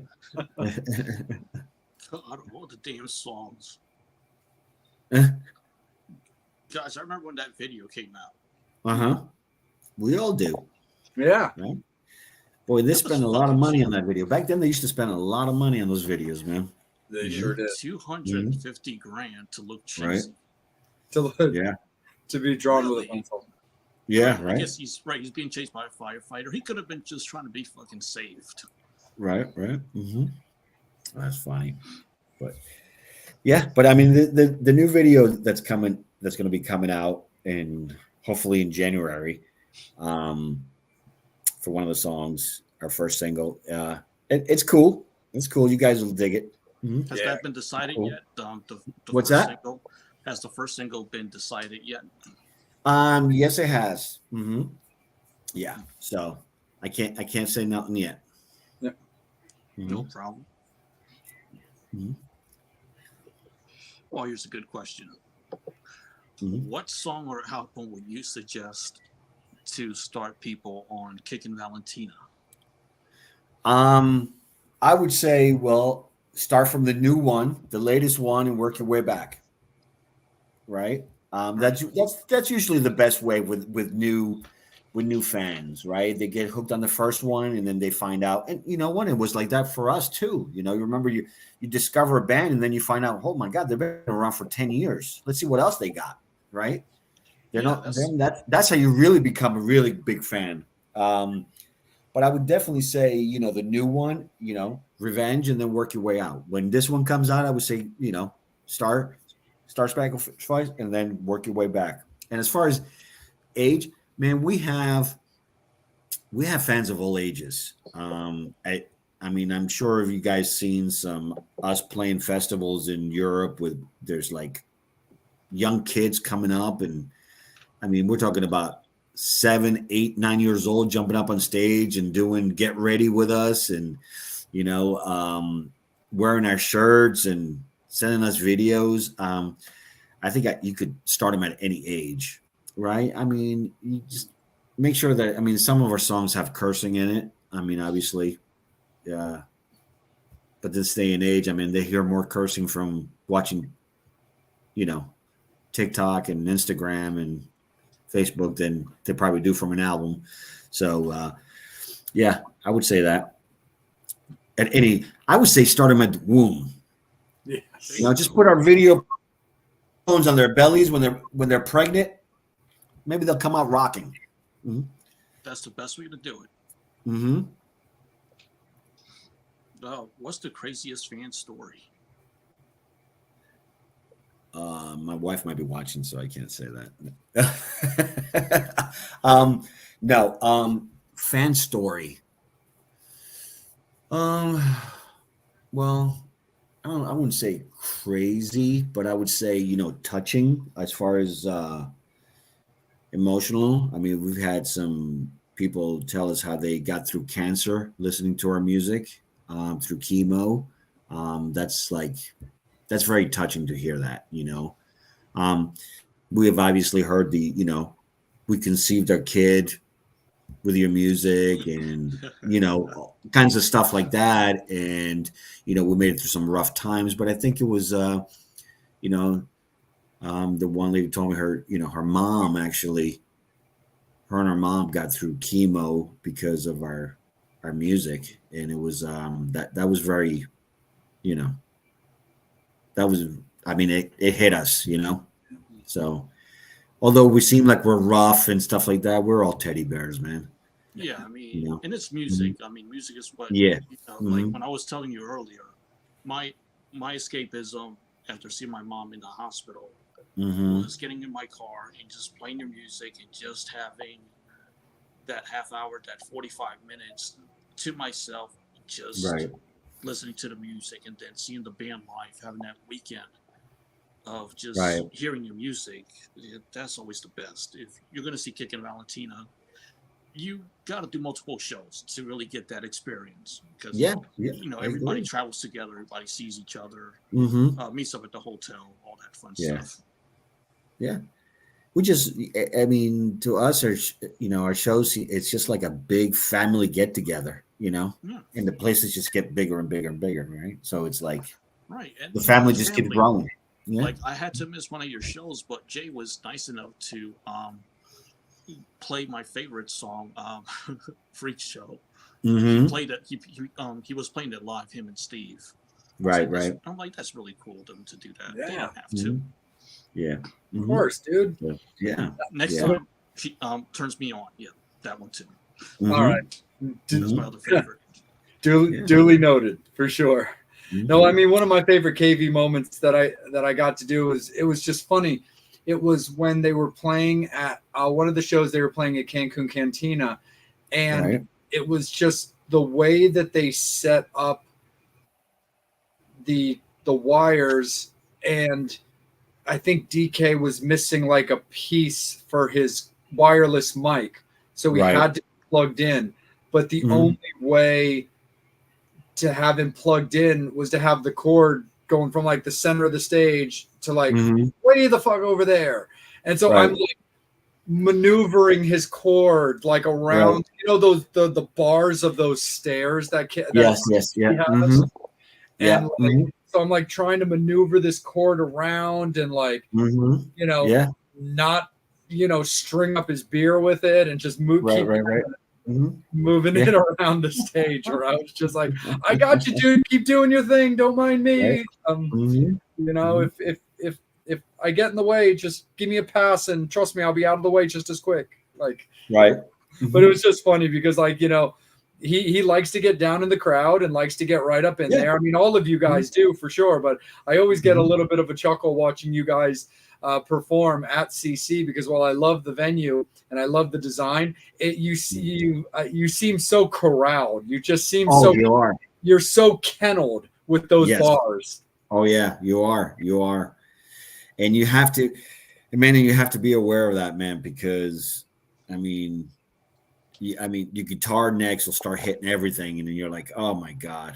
God, all the damn songs. Guys, I remember when that video came out. We all do. Yeah. Right? Boy, they spent a lot of money on that video. Back then, they used to spend a lot of money on those videos, man. They sure did. $250,000 to look cheesy. Right. To be drawn with a pencil. Yeah, right. I guess he's right. He's being chased by a firefighter. He could have been just trying to be fucking saved. Right. Mm-hmm. That's funny. But but I mean, the new video that's going to be coming out hopefully in January, for one of the songs, our first single. It's cool. It's cool. You guys will dig it. Mm-hmm. Has that been decided yet? What's that? Single, has the first single been decided yet? Yes, it has. Mm-hmm. Yeah. So I can't say nothing yet. Yeah. Mm-hmm. No problem. Mm-hmm. Well, here's a good question. Mm-hmm. What song or album would you suggest to start people on Kickin Valentina? I would say, well, start from the new one, the latest one, and work your way back. Right. That's usually the best way with new fans, right? They get hooked on the first one and then they find out. And what, it was like that for us too. You remember you discover a band and then you find out, oh my God, they've been around for 10 years. Let's see what else they got. Right. That's how you really become a really big fan. But I would definitely say, the new one, Revenge, and then work your way out. When this one comes out, I would say, Star Spangled Twice, and then work your way back. And as far as age, man, we have fans of all ages. I mean, I'm sure you guys seen us playing festivals in Europe there's like young kids coming up, and I mean, we're talking about 7, 8, 9 years old jumping up on stage and doing Get Ready with us, and wearing our shirts and sending us videos. I think you could start them at any age, right? I mean, you just make sure that, some of our songs have cursing in it. I mean, obviously, yeah. But this day and age, they hear more cursing from watching, TikTok and Instagram and Facebook than they probably do from an album. So, I would say that. I would say start them at the womb. Yes. Just put our video phones on their bellies when they're pregnant. Maybe they'll come out rocking. Mm-hmm. That's the best way to do it. Mm-hmm. What's the craziest fan story? My wife might be watching, so I can't say that. No. Fan story. Um, well, I wouldn't say crazy, but I would say, touching as far as emotional. I mean, we've had some people tell us how they got through cancer listening to our music, through chemo. That's very touching to hear that. We have obviously heard we conceived our kid with your music and, all kinds of stuff like that. And, we made it through some rough times, but I think it was, the one lady told me her mom actually, her and her mom got through chemo because of our music. And it was, that was very, that was, I mean, it hit us. So, although we seem like we're rough and stuff like that, we're all teddy bears, man. Yeah, I mean, and it's music. I mean, music is what. Yeah. Like when I was telling you earlier, my escapism after seeing my mom in the hospital was getting in my car and just playing your music and just having that half hour, that 45 minutes to myself, just listening to the music, and then seeing the band live, having that weekend of just hearing your music. That's always the best. If you're going to see Kickin Valentina, you got to do multiple shows to really get that experience, because everybody travels together, everybody sees each other, meets up at the hotel, all that fun stuff. We just, I mean, to us, our shows, it's just like a big family get together, and the places just get bigger and bigger and bigger, right? So it's like and the family just keeps growing. Like I had to miss one of your shows, but Jay was nice enough to play my favorite song, "Freak Show." He played it. He was playing it live, him and Steve. Right. I'm like, that's really cool of them to do that. They don't have to. Yeah. Of course, dude. Yeah. Next time she turns me on. Yeah, that one too. All right. That's my other favorite. Duly noted, for sure. No, I mean, one of my favorite KV moments that I got to do was just funny. It was when they were playing at one of the shows they were playing at Cancun Cantina, and it was just the way that they set up the wires, and I think DK was missing like a piece for his wireless mic, so he had to be plugged in. But the only way to have him plugged in was to have the cord going from like the center of the stage to like way the fuck over there. And so I'm like maneuvering his cord like around, those the bars of those stairs that and so I'm like trying to maneuver this cord around and like not string up his beer with it and just move moving it around the stage, or I was just like, I got you, dude, keep doing your thing, don't mind me. If I get in the way, just give me a pass, and trust me, I'll be out of the way just as quick. Like, but it was just funny because like, he likes to get down in the crowd and likes to get right up in there. I mean, all of you guys do for sure, but I always get a little bit of a chuckle watching you guys perform at CC, because while I love the venue and I love the design, you seem so corralled. You just seem you're so kenneled with those bars. Oh yeah, you are, and you have to be aware of that, man, because I mean, your guitar necks will start hitting everything, and then you're like, oh my god,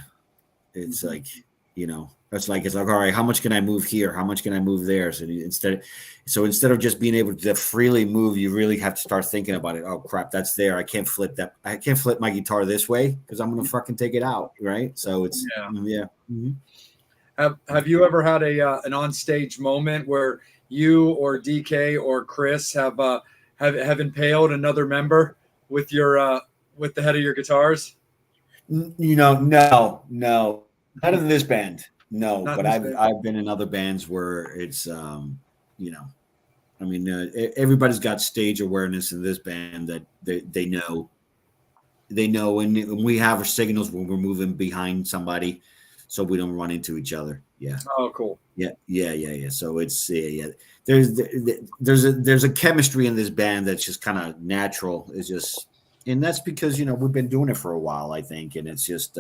it's like, it's like all right, how much can I move here? How much can I move there? So instead of just being able to freely move, you really have to start thinking about it. Oh crap, that's there. I can't flip that. I can't flip my guitar this way because I'm gonna fucking take it out, right? So it's Have you ever had an onstage moment where you or DK or Chris have impaled another member with with the head of your guitars? No, not in this band. No, but I've been in other bands where it's I mean, everybody's got stage awareness in this band that they know. They know, and we have our signals when we're moving behind somebody, so we don't run into each other. Yeah. Oh, cool. Yeah. So it's yeah. There's a chemistry in this band that's just kind of natural. It's just, and that's because we've been doing it for a while, I think, and it's just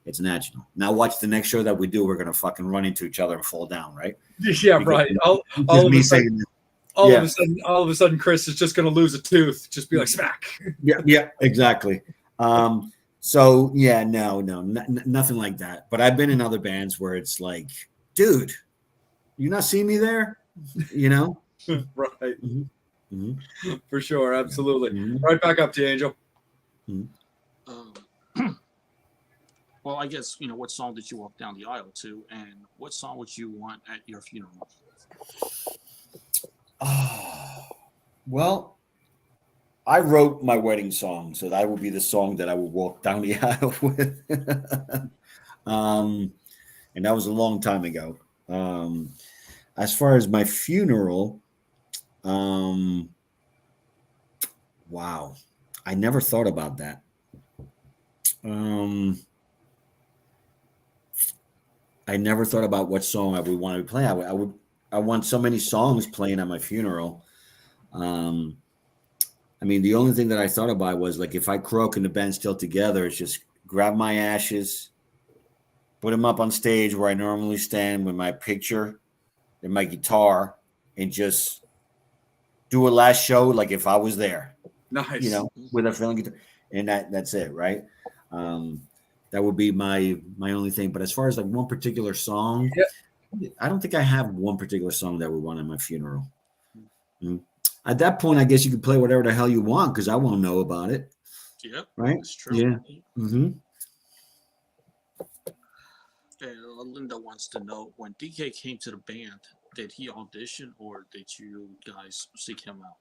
it's natural. Now watch the next show that we do. We're gonna fucking run into each other and fall down, right? Yeah, Because, right. All of a sudden, Chris is just gonna lose a tooth. Just be like smack. Yeah, exactly. So yeah, no, nothing like that. But I've been in other bands where it's like, dude, you not see me there, Right. Mm-hmm. For sure, absolutely. Mm-hmm. Right back up to you, Angel. Well, I guess what song did you walk down the aisle to, and what song would you want at your funeral? Oh, well, I wrote my wedding song, so that would be the song that I would walk down the aisle with. And that was a long time ago. As far as my funeral, wow, I never thought about that. I never thought about what song I would want to play. I want so many songs playing at my funeral. I mean, the only thing that I thought about was like, if I croak and the band's still together, it's just grab my ashes, put them up on stage where I normally stand with my picture and my guitar, and just do a last show like if I was there. Nice. With a feeling guitar, and that's it, right? That would be my only thing. But as far as like one particular song, I don't think I have one particular song that we want at my funeral. Mm-hmm. At that point, I guess you could play whatever the hell you want because I won't know about it. Yep, right. That's true. Yeah. Mm-hmm. Linda wants to know, when DK came to the band, did he audition or did you guys seek him out?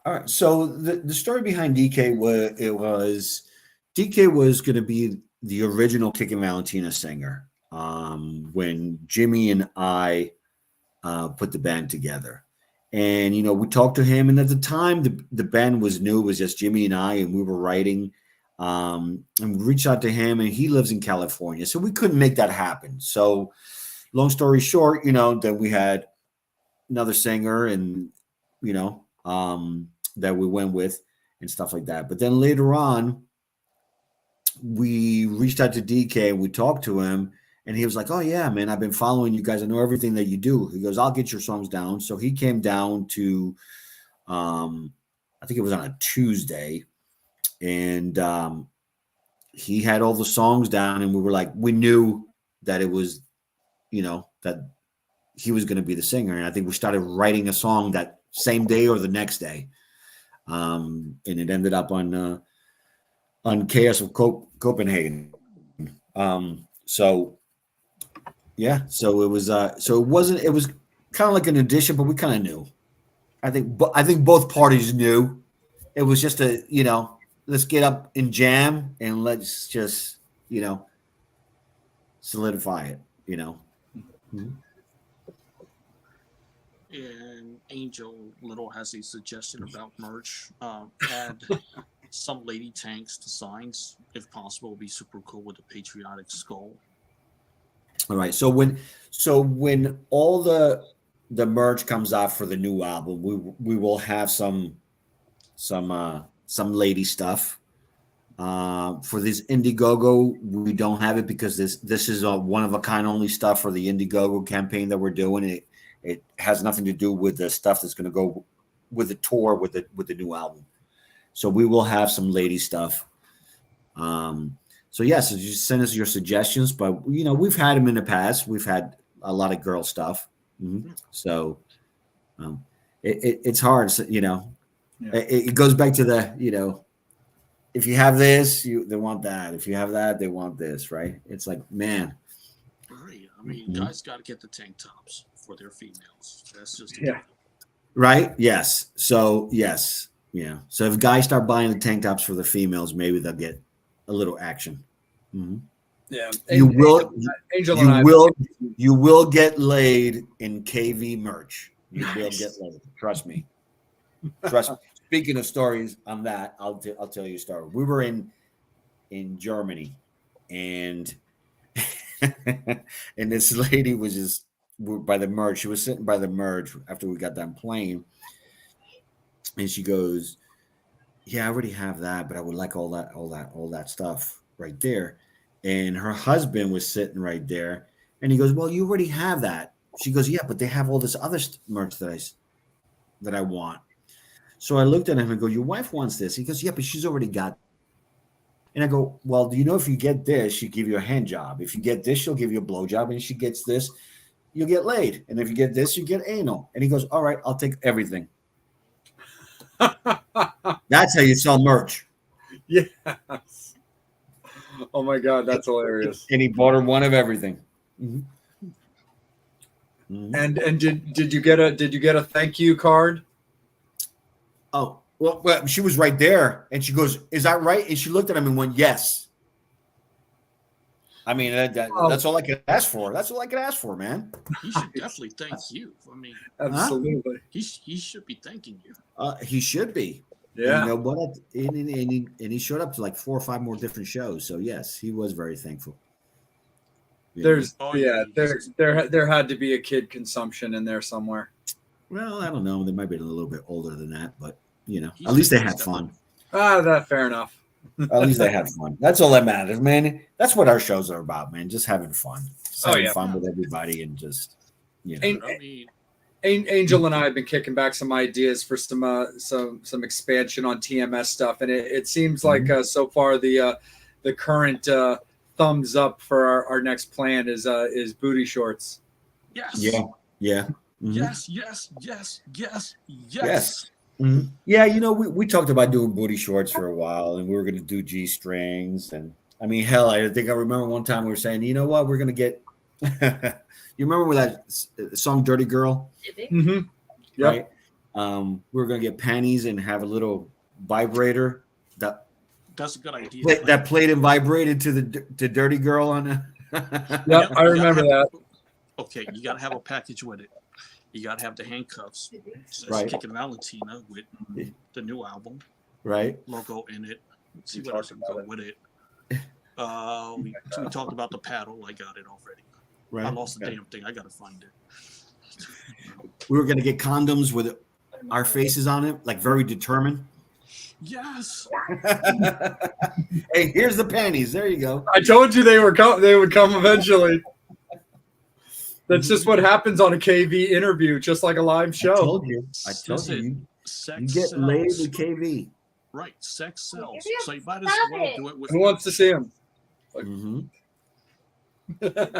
All right. So the story behind DK was DK was going to be the original Kickin Valentina singer when Jimmy and I put the band together. And, we talked to him. And at the time, the band was new. It was just Jimmy and I, and we were writing. And we reached out to him, and he lives in California. So we couldn't make that happen. So long story short, then we had another singer and, that we went with and stuff like that. But then later on, we reached out to DK and we talked to him. And he was like, oh, yeah, man, I've been following you guys. I know everything that you do. He goes, I'll get your songs down. So he came down to, I think it was on a Tuesday. And he had all the songs down. And we were like, we knew that it was, that he was going to be the singer. And I think we started writing a song that same day or the next day. And it ended up on Chaos of Copenhagen. So it was it was kind of like an addition, but we kind of knew. I think both parties knew. It was just let's get up and jam and let's just, solidify it, Mm-hmm. And Angel Little has a suggestion about merch. Add some lady tanks to signs, if possible. Would be super cool with a patriotic skull. All right. So when all the merch comes out for the new album, we will have some lady stuff. For this Indiegogo, we don't have it because this is a one of a kind only stuff for the Indiegogo campaign that we're doing. It has nothing to do with the stuff that's going to go with the tour with the new album. So we will have some lady stuff. So yes, just send us your suggestions. But we've had them in the past. We've had a lot of girl stuff. Mm-hmm. So it's hard. So, it goes back to the if you have this, they want that. If you have that, they want this. Right? It's like, man. Right. I mean, guys got to get the tank tops for their females. That's just right. Yes. So yes. Yeah. So if guys start buying the tank tops for the females, maybe they'll get a little action. Mm-hmm. Yeah. You will get laid in KV merch. You will Nice. get laid. Trust me. Trust me. Speaking of stories on that, I'll tell you a story. We were in Germany, and and this lady was just by the merge. She was sitting by the merge after we got done playing, and she goes, "Yeah, I already have that, but I would like all that stuff right there." And her husband was sitting right there, and he goes, "Well, you already have that." She goes, "Yeah, but they have all this other merch that I want." So I looked at him and go, "Your wife wants this." He goes, "Yeah, but she's already got." And I go, "Well, do you know if you get this, she'll give you a hand job. If you get this, she'll give you a blow job. And if she gets this, you'll get laid. And if you get this, you get anal." And he goes, "All right, I'll take everything." That's how you sell merch. Yes. Oh my God, that's hilarious. And he bought her one of everything. Mm-hmm. Mm-hmm. And did you get a thank you card? Oh, well, she was right there, and she goes, "Is that right?" And she looked at him and went, "Yes." I mean, that's all I could ask for. That's all I could ask for, man. He should definitely thank you. I mean, Absolutely. he should be thanking you. He should be. Yeah. And you know what? And he showed up to like 4 or 5 more different shows. So yes, he was very thankful. There had to be a kid consumption in there somewhere. Well, I don't know. They might be a little bit older than that, but at least they had fun. That fair enough. At least they had fun. That's all that matters, man. That's what our shows are about, man. Just having fun. Just having fun with everybody and just, Angel and I have been kicking back some ideas for some expansion on TMS stuff, and it seems like so far the current thumbs up for our next plan is booty shorts. Yes. Yeah. Yeah. Mm-hmm. Yes. Mm-hmm. Yeah, we talked about doing booty shorts for a while, and we were going to do G-strings, and I mean, hell, I think I remember one time we were saying, you know what, we're going to get. You remember with that song "Dirty Girl"? Mm-hmm. Yep. Right. We were going to get panties and have a little vibrator that's a good idea. That played and vibrated to the "Dirty Girl" on it. Yep, I remember that. Okay, you got to have a package with it. You got to have the handcuffs. Right. Kickin Valentina with the new album. Right. Logo in it. Let's see what else can go with it. We talked about the paddle. I got it already. Right. I lost the damn thing. I got to find it. We were going to get condoms with our faces on it, like very determined. Yes. Hey, here's the panties. There you go. I told you they would come eventually. That's just what happens on a KV interview, just like a live show. I told you. Sex you get sells. laid with KV. Right. Sex sells. So you might as well do it with. Who wants to see him? Mm-hmm. But,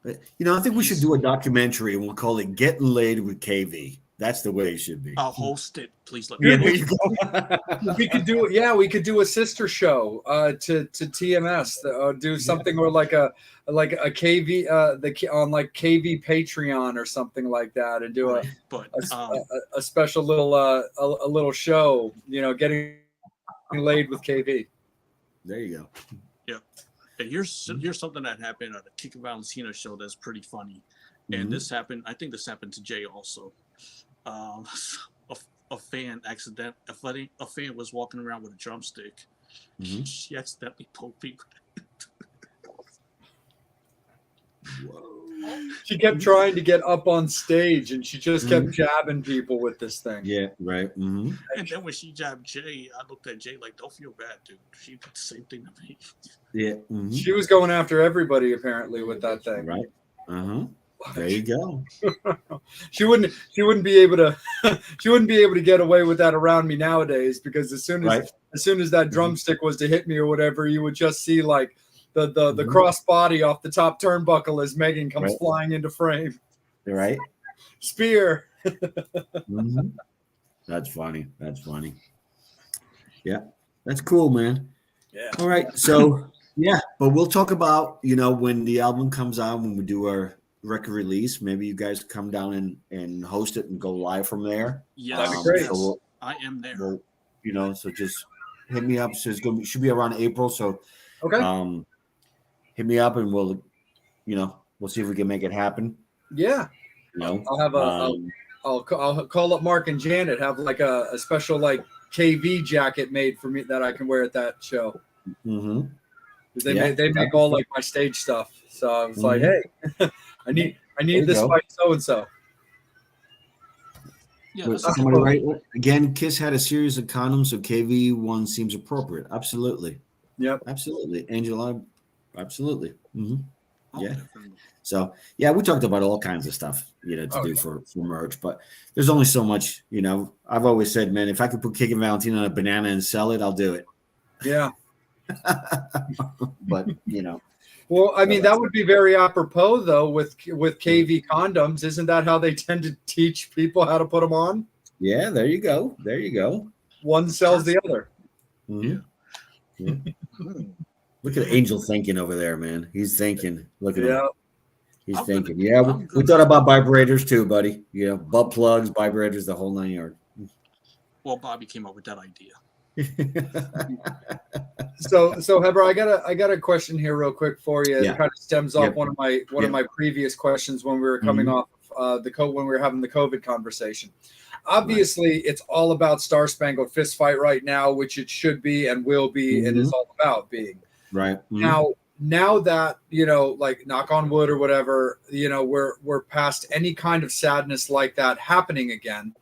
I think we should do a documentary, and we'll call it "Getting Laid with KV." That's the way it should be. I'll host it. Please let me. Yeah, there you go. We could do it. Yeah, we could do a sister show to TMS. Do something or like a KV on like KV Patreon or something like that, and do a special little a little show. Getting laid with KV. There you go. Yeah. And here's something that happened at a Kickin Valentina show that's pretty funny. And this happened. I think this happened to Jay also. A fan was walking around with a drumstick. Mm-hmm. She accidentally poked me. Whoa. She kept trying to get up on stage, and she just kept jabbing people with this thing. Yeah, right. Mm-hmm. And then when she jabbed Jay, I looked at Jay like, "Don't feel bad, dude. She did the same thing to me." Yeah. Mm-hmm. She was going after everybody apparently with that thing. Right. Uh-huh. There you go. She wouldn't be able to get away with that around me nowadays, because as soon as that drumstick was to hit me or whatever, you would just see like the cross body off the top turnbuckle as Megan comes flying into frame. Right. Spear. That's funny. Yeah. That's cool, man. Yeah. All right. So yeah, but we'll talk about, when the album comes out, when we do our record release, maybe you guys come down and host it and go live from there. Yeah, that'd be great. So I am there. So just hit me up. So should be around April. So okay. Hit me up and we'll, we'll see if we can make it happen. Yeah. You know, I'll have I'll call up Mark and Janet, have like a special like KV jacket made for me that I can wear at that show. Mm-hmm. They make all like my stage stuff. So I was like, hey, I need this by so and so. Yeah, somebody right again. Kiss had a series of condoms, so KV one seems appropriate. Absolutely. Yep. Absolutely, Angela. Absolutely. Mm-hmm. Yeah. Definitely. So yeah, we talked about all kinds of stuff, to do for merch, but there's only so much. I've always said, man, if I could put Kickin Valentina on a banana and sell it, I'll do it. Yeah. But Well, I mean, that would be very apropos, though, with KV condoms. Isn't that how they tend to teach people how to put them on? Yeah, there you go. There you go. One sells the other. Mm-hmm. Yeah. Look at Angel thinking over there, man. He's thinking. Look at him. He's thinking. We thought about vibrators too, buddy. Butt plugs, vibrators, the whole 9 yards. Well, Bobby came up with that idea. So Heber, I got a question here real quick for you. It kind of stems off one of my previous questions when we were coming off when we were having the COVID conversation. Obviously, it's all about Star Spangled Fist Fight right now, which it should be and will be and is all about being. Right. Now that, like knock on wood or whatever, we're past any kind of sadness like that happening again.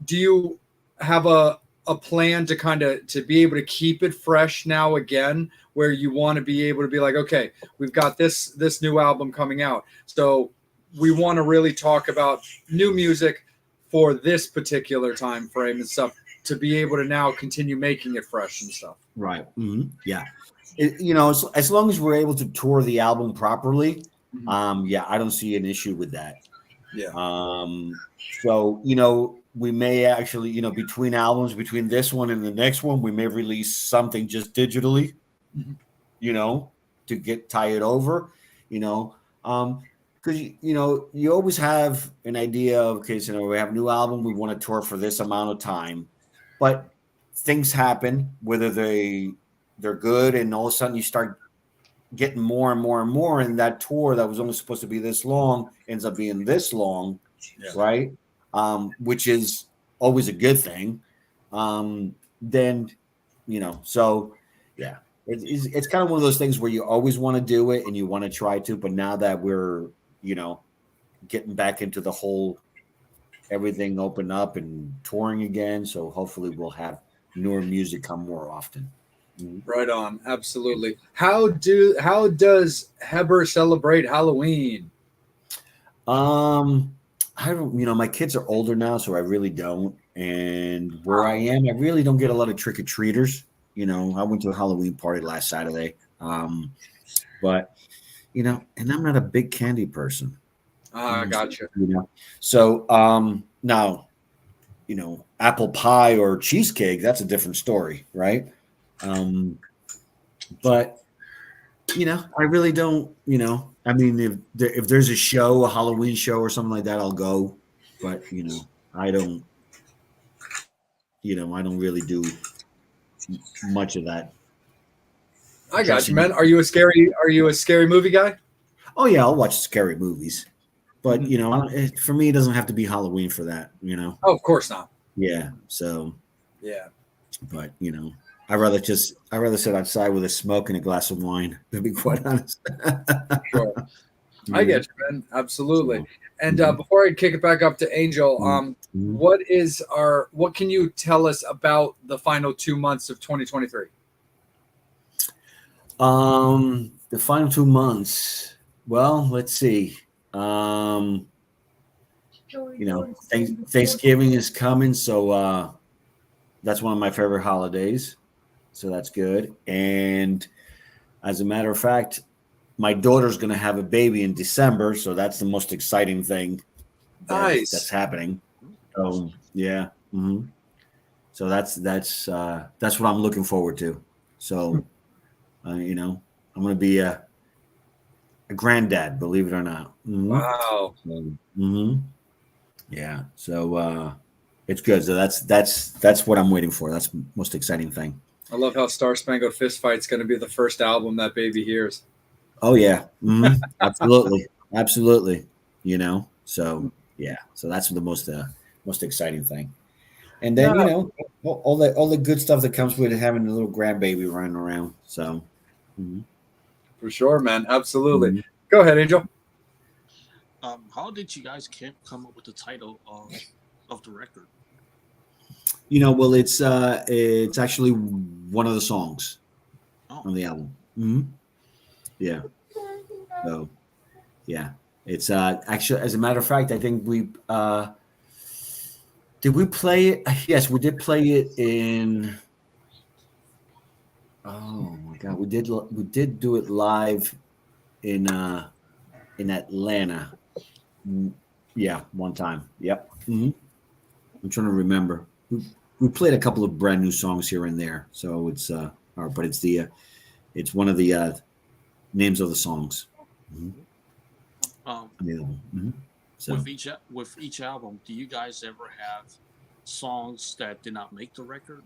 Do you have a plan to be able to keep it fresh now again, where you want to be able to be like, okay, we've got this new album coming out, so we want to really talk about new music for this particular time frame and stuff, to be able to now continue making it fresh and stuff. Right. Mm-hmm. Yeah. As long as we're able to tour the album properly, I don't see an issue with that. Yeah. So we may actually, between albums, between this one and the next one, we may release something just digitally, to tie it over, because you always have an idea of, okay, so we have a new album, we want to tour for this amount of time, but things happen, whether they're good, and all of a sudden you start getting more and more and more, and that tour that was only supposed to be this long ends up being this long, right? Which is always a good thing. Then, so yeah, it's kind of one of those things where you always want to do it and you want to try to, but now that we're, getting back into the whole, everything open up and touring again. So hopefully we'll have newer music come more often. Right on. Absolutely. How does Heber celebrate Halloween? I don't, my kids are older now, so I really don't. And where I am, I really don't get a lot of trick-or-treaters. I went to a Halloween party last Saturday. But, and I'm not a big candy person. I gotcha. So now, apple pie or cheesecake, that's a different story, right? But, I really don't, I mean, if there's a Halloween show or something like that, I'll go. But, I don't really do much of that. I got you, man. Are you a scary movie guy? Oh yeah, I'll watch scary movies. But, for me, it doesn't have to be Halloween for that, Oh, of course not. Yeah. So, yeah. But, I'd rather sit outside with a smoke and a glass of wine, to be quite honest. Sure. I get you, man. Absolutely. And before I kick it back up to Angel, what can you tell us about the final 2 months of 2023? The final 2 months. Well, let's see. Thanksgiving is coming, so that's one of my favorite holidays. So that's good. And as a matter of fact, my daughter's going to have a baby in December, so that's the most exciting thing that's happening. So yeah. Mm-hmm. So that's what I'm looking forward to. So, I'm going to be a granddad, believe it or not. Mm-hmm. Wow. Yeah. So it's good. So that's what I'm waiting for. That's the most exciting thing. I love how Star Spangled Fist Fight's going to be the first album that baby hears. Oh yeah, absolutely, absolutely. You know, so yeah, so that's the most exciting thing. And then No, all the good stuff that comes with having a little grandbaby running around. So, mhm, for sure, man. Absolutely. mhm. Go ahead, Angel. How did you guys come up with the title of the record? Well, it's actually one of the songs Oh, on the album. Yeah. So yeah, it's actually, as a matter of fact, I think we did we play it? Yes, we did play it in. Oh my God, we did do it live in Atlanta. Mm, Yeah, one time. Yep. I'm trying to remember. We played a couple of brand new songs here and there, so but it's one of the names of the songs. Mhm. um, Yeah. So, with each album, do you guys ever have songs that did not make the record?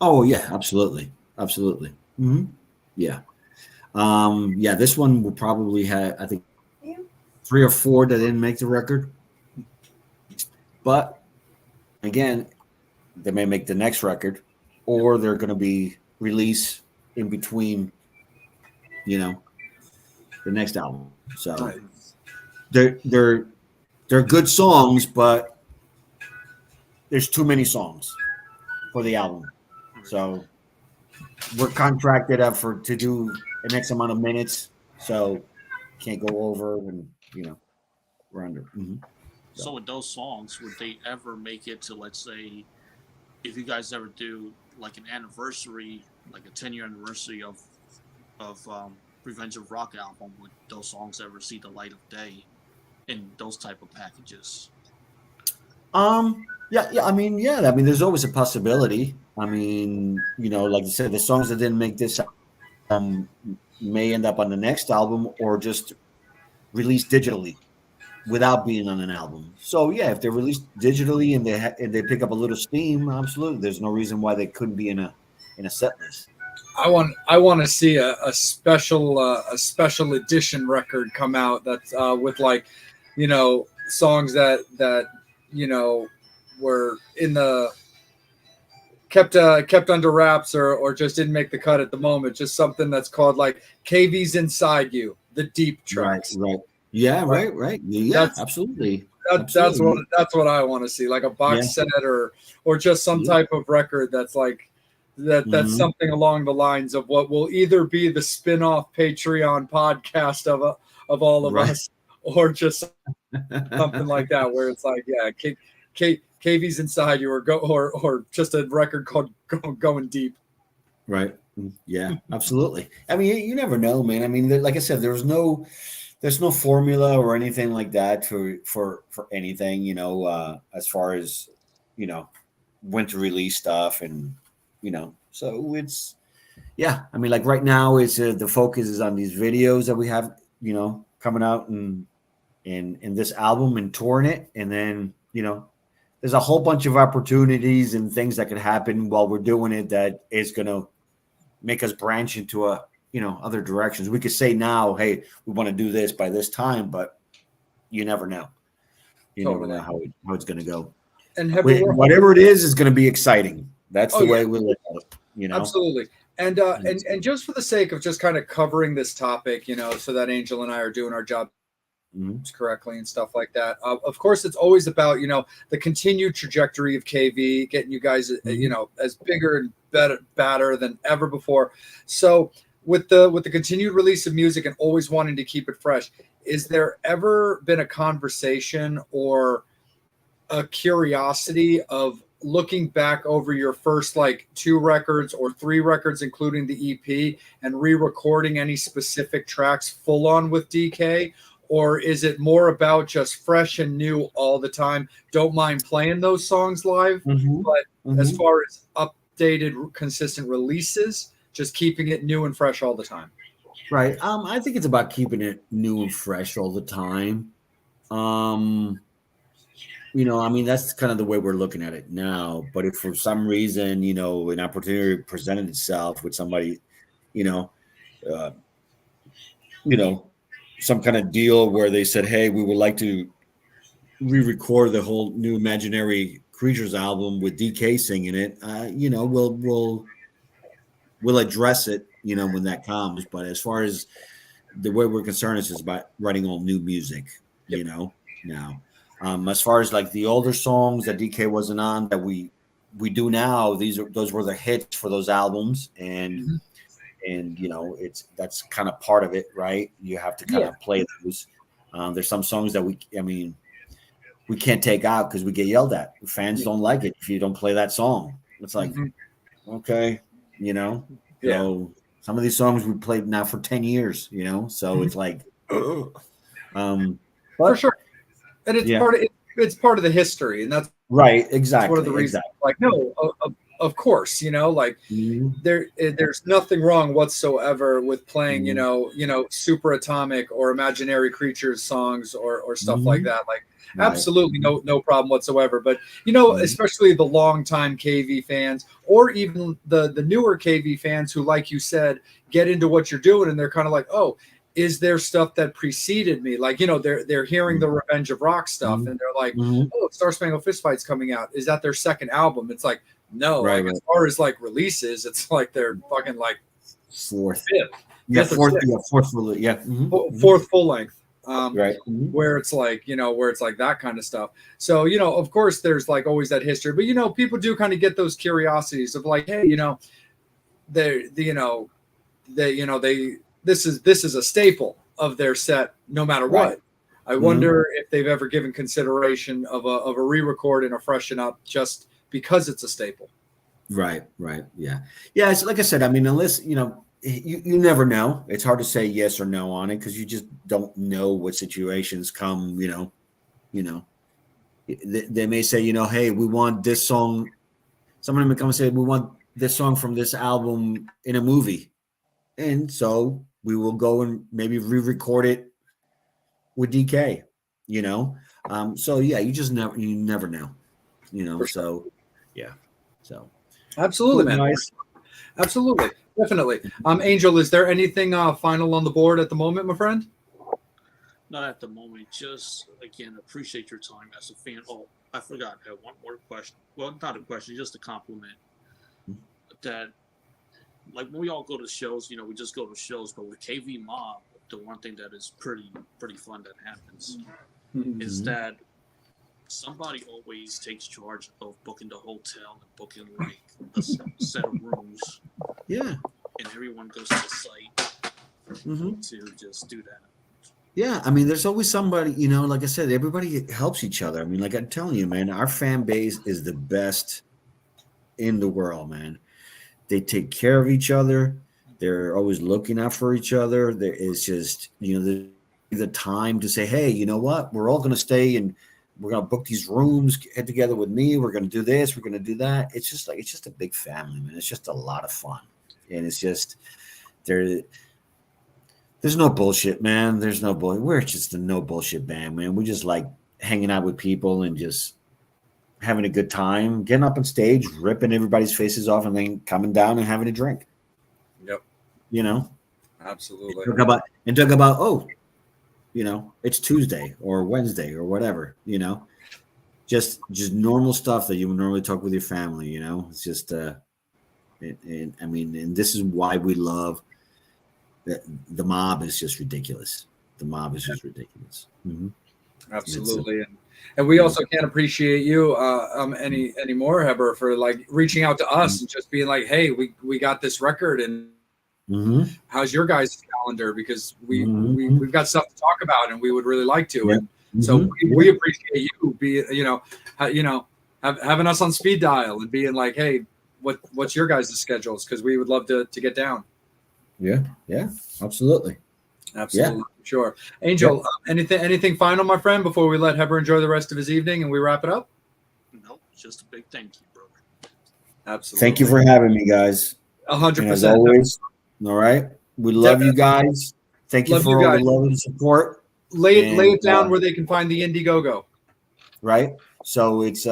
oh yeah, absolutely, absolutely. Yeah. Yeah, this one will probably have, I think, 3 or 4 that didn't make the record. But again, they may make the next record, or they're going to be released in between, you know, the next album. So Nice. they're good songs, but there's too many songs for the album. So we're contracted up to do an X amount of minutes, so can't go over, and we're under. So So with those songs, would they ever make it to, let's say, if you guys ever do like an anniversary, like a 10-year anniversary of Revenge of Rock album, would those songs ever see the light of day in those type of packages? yeah, I mean, there's always a possibility. I mean, like you said, the songs that didn't make this um may end up on the next album, or just released digitally without being on an album. So yeah, if they're released digitally and they pick up a little steam, absolutely, there's no reason why they couldn't be in a set list. I want to see a special edition record come out that's with like, songs that were in the kept under wraps, or just didn't make the cut at the moment. Just something that's called like KV's Inside You, the deep Right, tracks. right. Yeah, Right. right. Yeah, That's absolutely. that's what Absolutely. I want to see, like a Yeah. box set, or just some Yeah. type of record that's like that's Mhm. something along the lines of what will either be the spin-off Patreon podcast of all of Right. us, or just something like that, where it's like, yeah, KV's Inside You, or just a record called Going Deep. Right. Yeah, absolutely. I mean, you never know, man. I mean, like I said, there's no formula or anything like that for anything, as far as, you know, when to release stuff, and so it's, yeah. I mean, like right now, it's the focus is on these videos that we have, coming out in this album and touring it, and then there's a whole bunch of opportunities and things that could happen while we're doing it that is going to make us branch into other directions. We could say now, hey, we want to do this by this time, but you never know. You never Totally. know how it's going to go. And Heber, Whatever it is going to be exciting. That's the Oh, yeah. way we look at it. Absolutely. And just for the sake of just kind of covering this topic, so that Angel and I are doing our job correctly and stuff like that. Of course, it's always about the continued trajectory of KV, getting you guys as bigger and better than ever before. So with the continued release of music and always wanting to keep it fresh, is there ever been a conversation or a curiosity of looking back over your first like 2 records or 3 records, including the EP, and re-recording any specific tracks full on with DK? Or is it more about just fresh and new all the time? Don't mind playing those songs live, but as far as updated, consistent releases, just keeping it new and fresh all the time. Right. I think it's about keeping it new and fresh all the time. I mean, that's kind of the way we're looking at it now. But if for some reason, an opportunity presented itself with somebody, uh, you know, some kind of deal where they said, hey, we would like to re-record the whole new Imaginary Creatures album with DK singing it, you know, we'll address it, you know, when that comes. But as far as the way we're concerned, it's just about writing all new music, you know, now. As far as like the older songs that DK wasn't on that we do now, those were the hits for those albums, and you know, that's kind of part of it, right? You have to kind of play those. There's some songs that we can't take out because we get yelled at. Fans don't like it if you don't play that song. It's like, okay, you know. So some of these songs we played now for 10 years, you know. So it's like, but for sure, and it's part of the history, and that's right, exactly. one of the reasons. Like, no, of course, you know, like there's nothing wrong whatsoever with playing, you know, Super Atomic or Imaginary Creatures songs or stuff like that. Like, absolutely no problem whatsoever. But, you know, especially the longtime KV fans, or even the newer KV fans who, like you said, get into what you're doing, and they're kind of like, oh, is there stuff that preceded me? Like, you know, they're hearing the Revenge of Rock stuff, and they're like, oh, Star Spangled Fistfight's coming out. Is that their second album? It's like, no, like, as far as like releases, it's like they're fucking like fourth full length. Where it's like, you know, where it's like that kind of stuff. So, you know, of course there's like always that history, but, you know, people do kind of get those curiosities of like, hey, you know, this is a staple of their set no matter what. I wonder if they've ever given consideration of a re-record and a freshen up just because it's a staple. Right. Yeah. It's like I said, I mean, unless, you know, you never know. It's hard to say yes or no on it because you just don't know what situations come, you know, they may say, you know, hey, we want this song. Someone may come and say, we want this song from this album in a movie. And so we will go and maybe re-record it with DK, you know? So yeah, you never know, you know? So yeah. So absolutely, man. Nice. Absolutely. Definitely. Angel, is there anything final on the board at the moment, my friend? Not at the moment. Just, again, appreciate your time as a fan. Oh, I forgot. I have one more question. Well, not a question, just a compliment. That, like, when we all go to shows, you know, we just go to shows, but with KV Mob, the one thing that is pretty fun that happens is that somebody always takes charge of booking the hotel and booking like a set of rooms. Yeah. And everyone goes to the site to just do that. Yeah, I mean, there's always somebody, you know, like I said, everybody helps each other. I mean, like I'm telling you, man, our fan base is the best in the world, man. They take care of each other. They're always looking out for each other. There is just, you know, the time to say, hey, you know what? We're all going to stay and we're going to book these rooms, get together with me. We're going to do this. We're going to do that. It's just a big family, man. It's just a lot of fun. And it's just, there's no bullshit, man. There's no bullshit. We're just a no bullshit band, man. We just like hanging out with people and just having a good time, getting up on stage, ripping everybody's faces off, and then coming down and having a drink. Yep. You know? Absolutely. And talk about, oh, you know, it's Tuesday or Wednesday or whatever, you know, just normal stuff that you would normally talk with your family, you know. It's just, I mean, and this is why we love the mob is just ridiculous. The mob is just ridiculous. Absolutely. And we also can't appreciate you any more, Heber, for like reaching out to us and just being like, hey, we got this record and how's your guys' calendar? Because we've got stuff to talk about and we would really like to. And so we appreciate you having us on speed dial and being like, hey, what's your guys' schedules? Because we would love to get down. Yeah, absolutely. Absolutely, sure. Angel, anything final, my friend, before we let Heber enjoy the rest of his evening and we wrap it up? No, just a big thank you, brother. Absolutely. Thank you for having me, guys. 100%. As always, all right. We love you guys. Thank you for all the love and support. Lay it down where they can find the Indiegogo. Right. So it's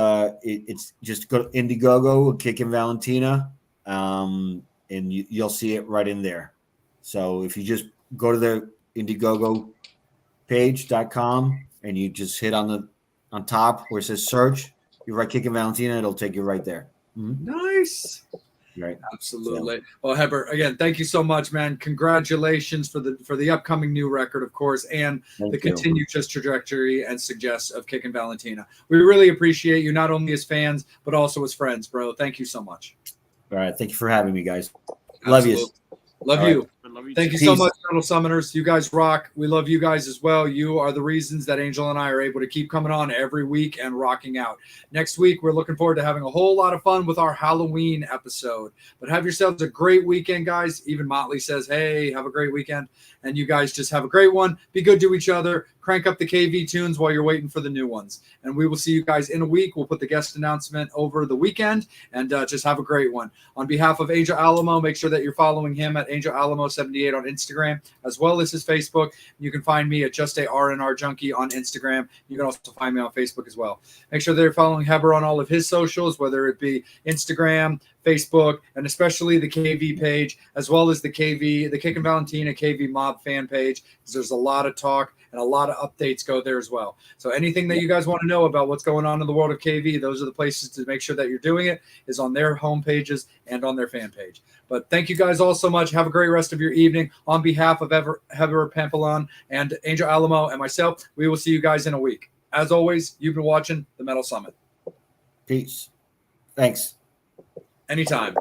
just go to Indiegogo, Kickin Valentina, and you'll see it right in there. So if you just go to Indiegogo page.com, and you just hit on top where it says search. You write Kickin Valentina, it'll take you right there. Nice. Right. Absolutely. Well, Heber, again, thank you so much, man. Congratulations for the upcoming new record, of course, and the continued just trajectory and success of Kickin Valentina. We really appreciate you, not only as fans, but also as friends, bro. Thank you so much. All right. Thank you for having me, guys. Love you. Love you. Thank you so much, Metal Summoners. You guys rock. We love you guys as well. You are the reasons that Angel and I are able to keep coming on every week and rocking out. Next week, we're looking forward to having a whole lot of fun with our Halloween episode. But have yourselves a great weekend, guys. Even Motley says, hey, have a great weekend. And you guys just have a great one. Be good to each other. Crank up the KV tunes while you're waiting for the new ones. And we will see you guys in a week. We'll put the guest announcement over the weekend. And just have a great one. On behalf of Angel Alamo, make sure that you're following him at Angel Alamo 78 on Instagram, as well as his Facebook. You can find me at Just a R&R Junkie on Instagram. You can also find me on Facebook as well. Make sure they're following Heber on all of his socials, whether it be Instagram, Facebook, and especially the KV page, as well as the Kickin Valentina KV Mob fan page, because there's a lot of talk and a lot of updates go there as well. So anything that you guys want to know about what's going on in the world of KV, those are the places to make sure that you're doing it, is on their home pages and on their fan page. But thank you guys all so much. Have a great rest of your evening. On behalf of Heber Pampillon and Angel Alamo and myself, we will see you guys in a week. As always, you've been watching the Metal Summit. Peace. Thanks. Anytime.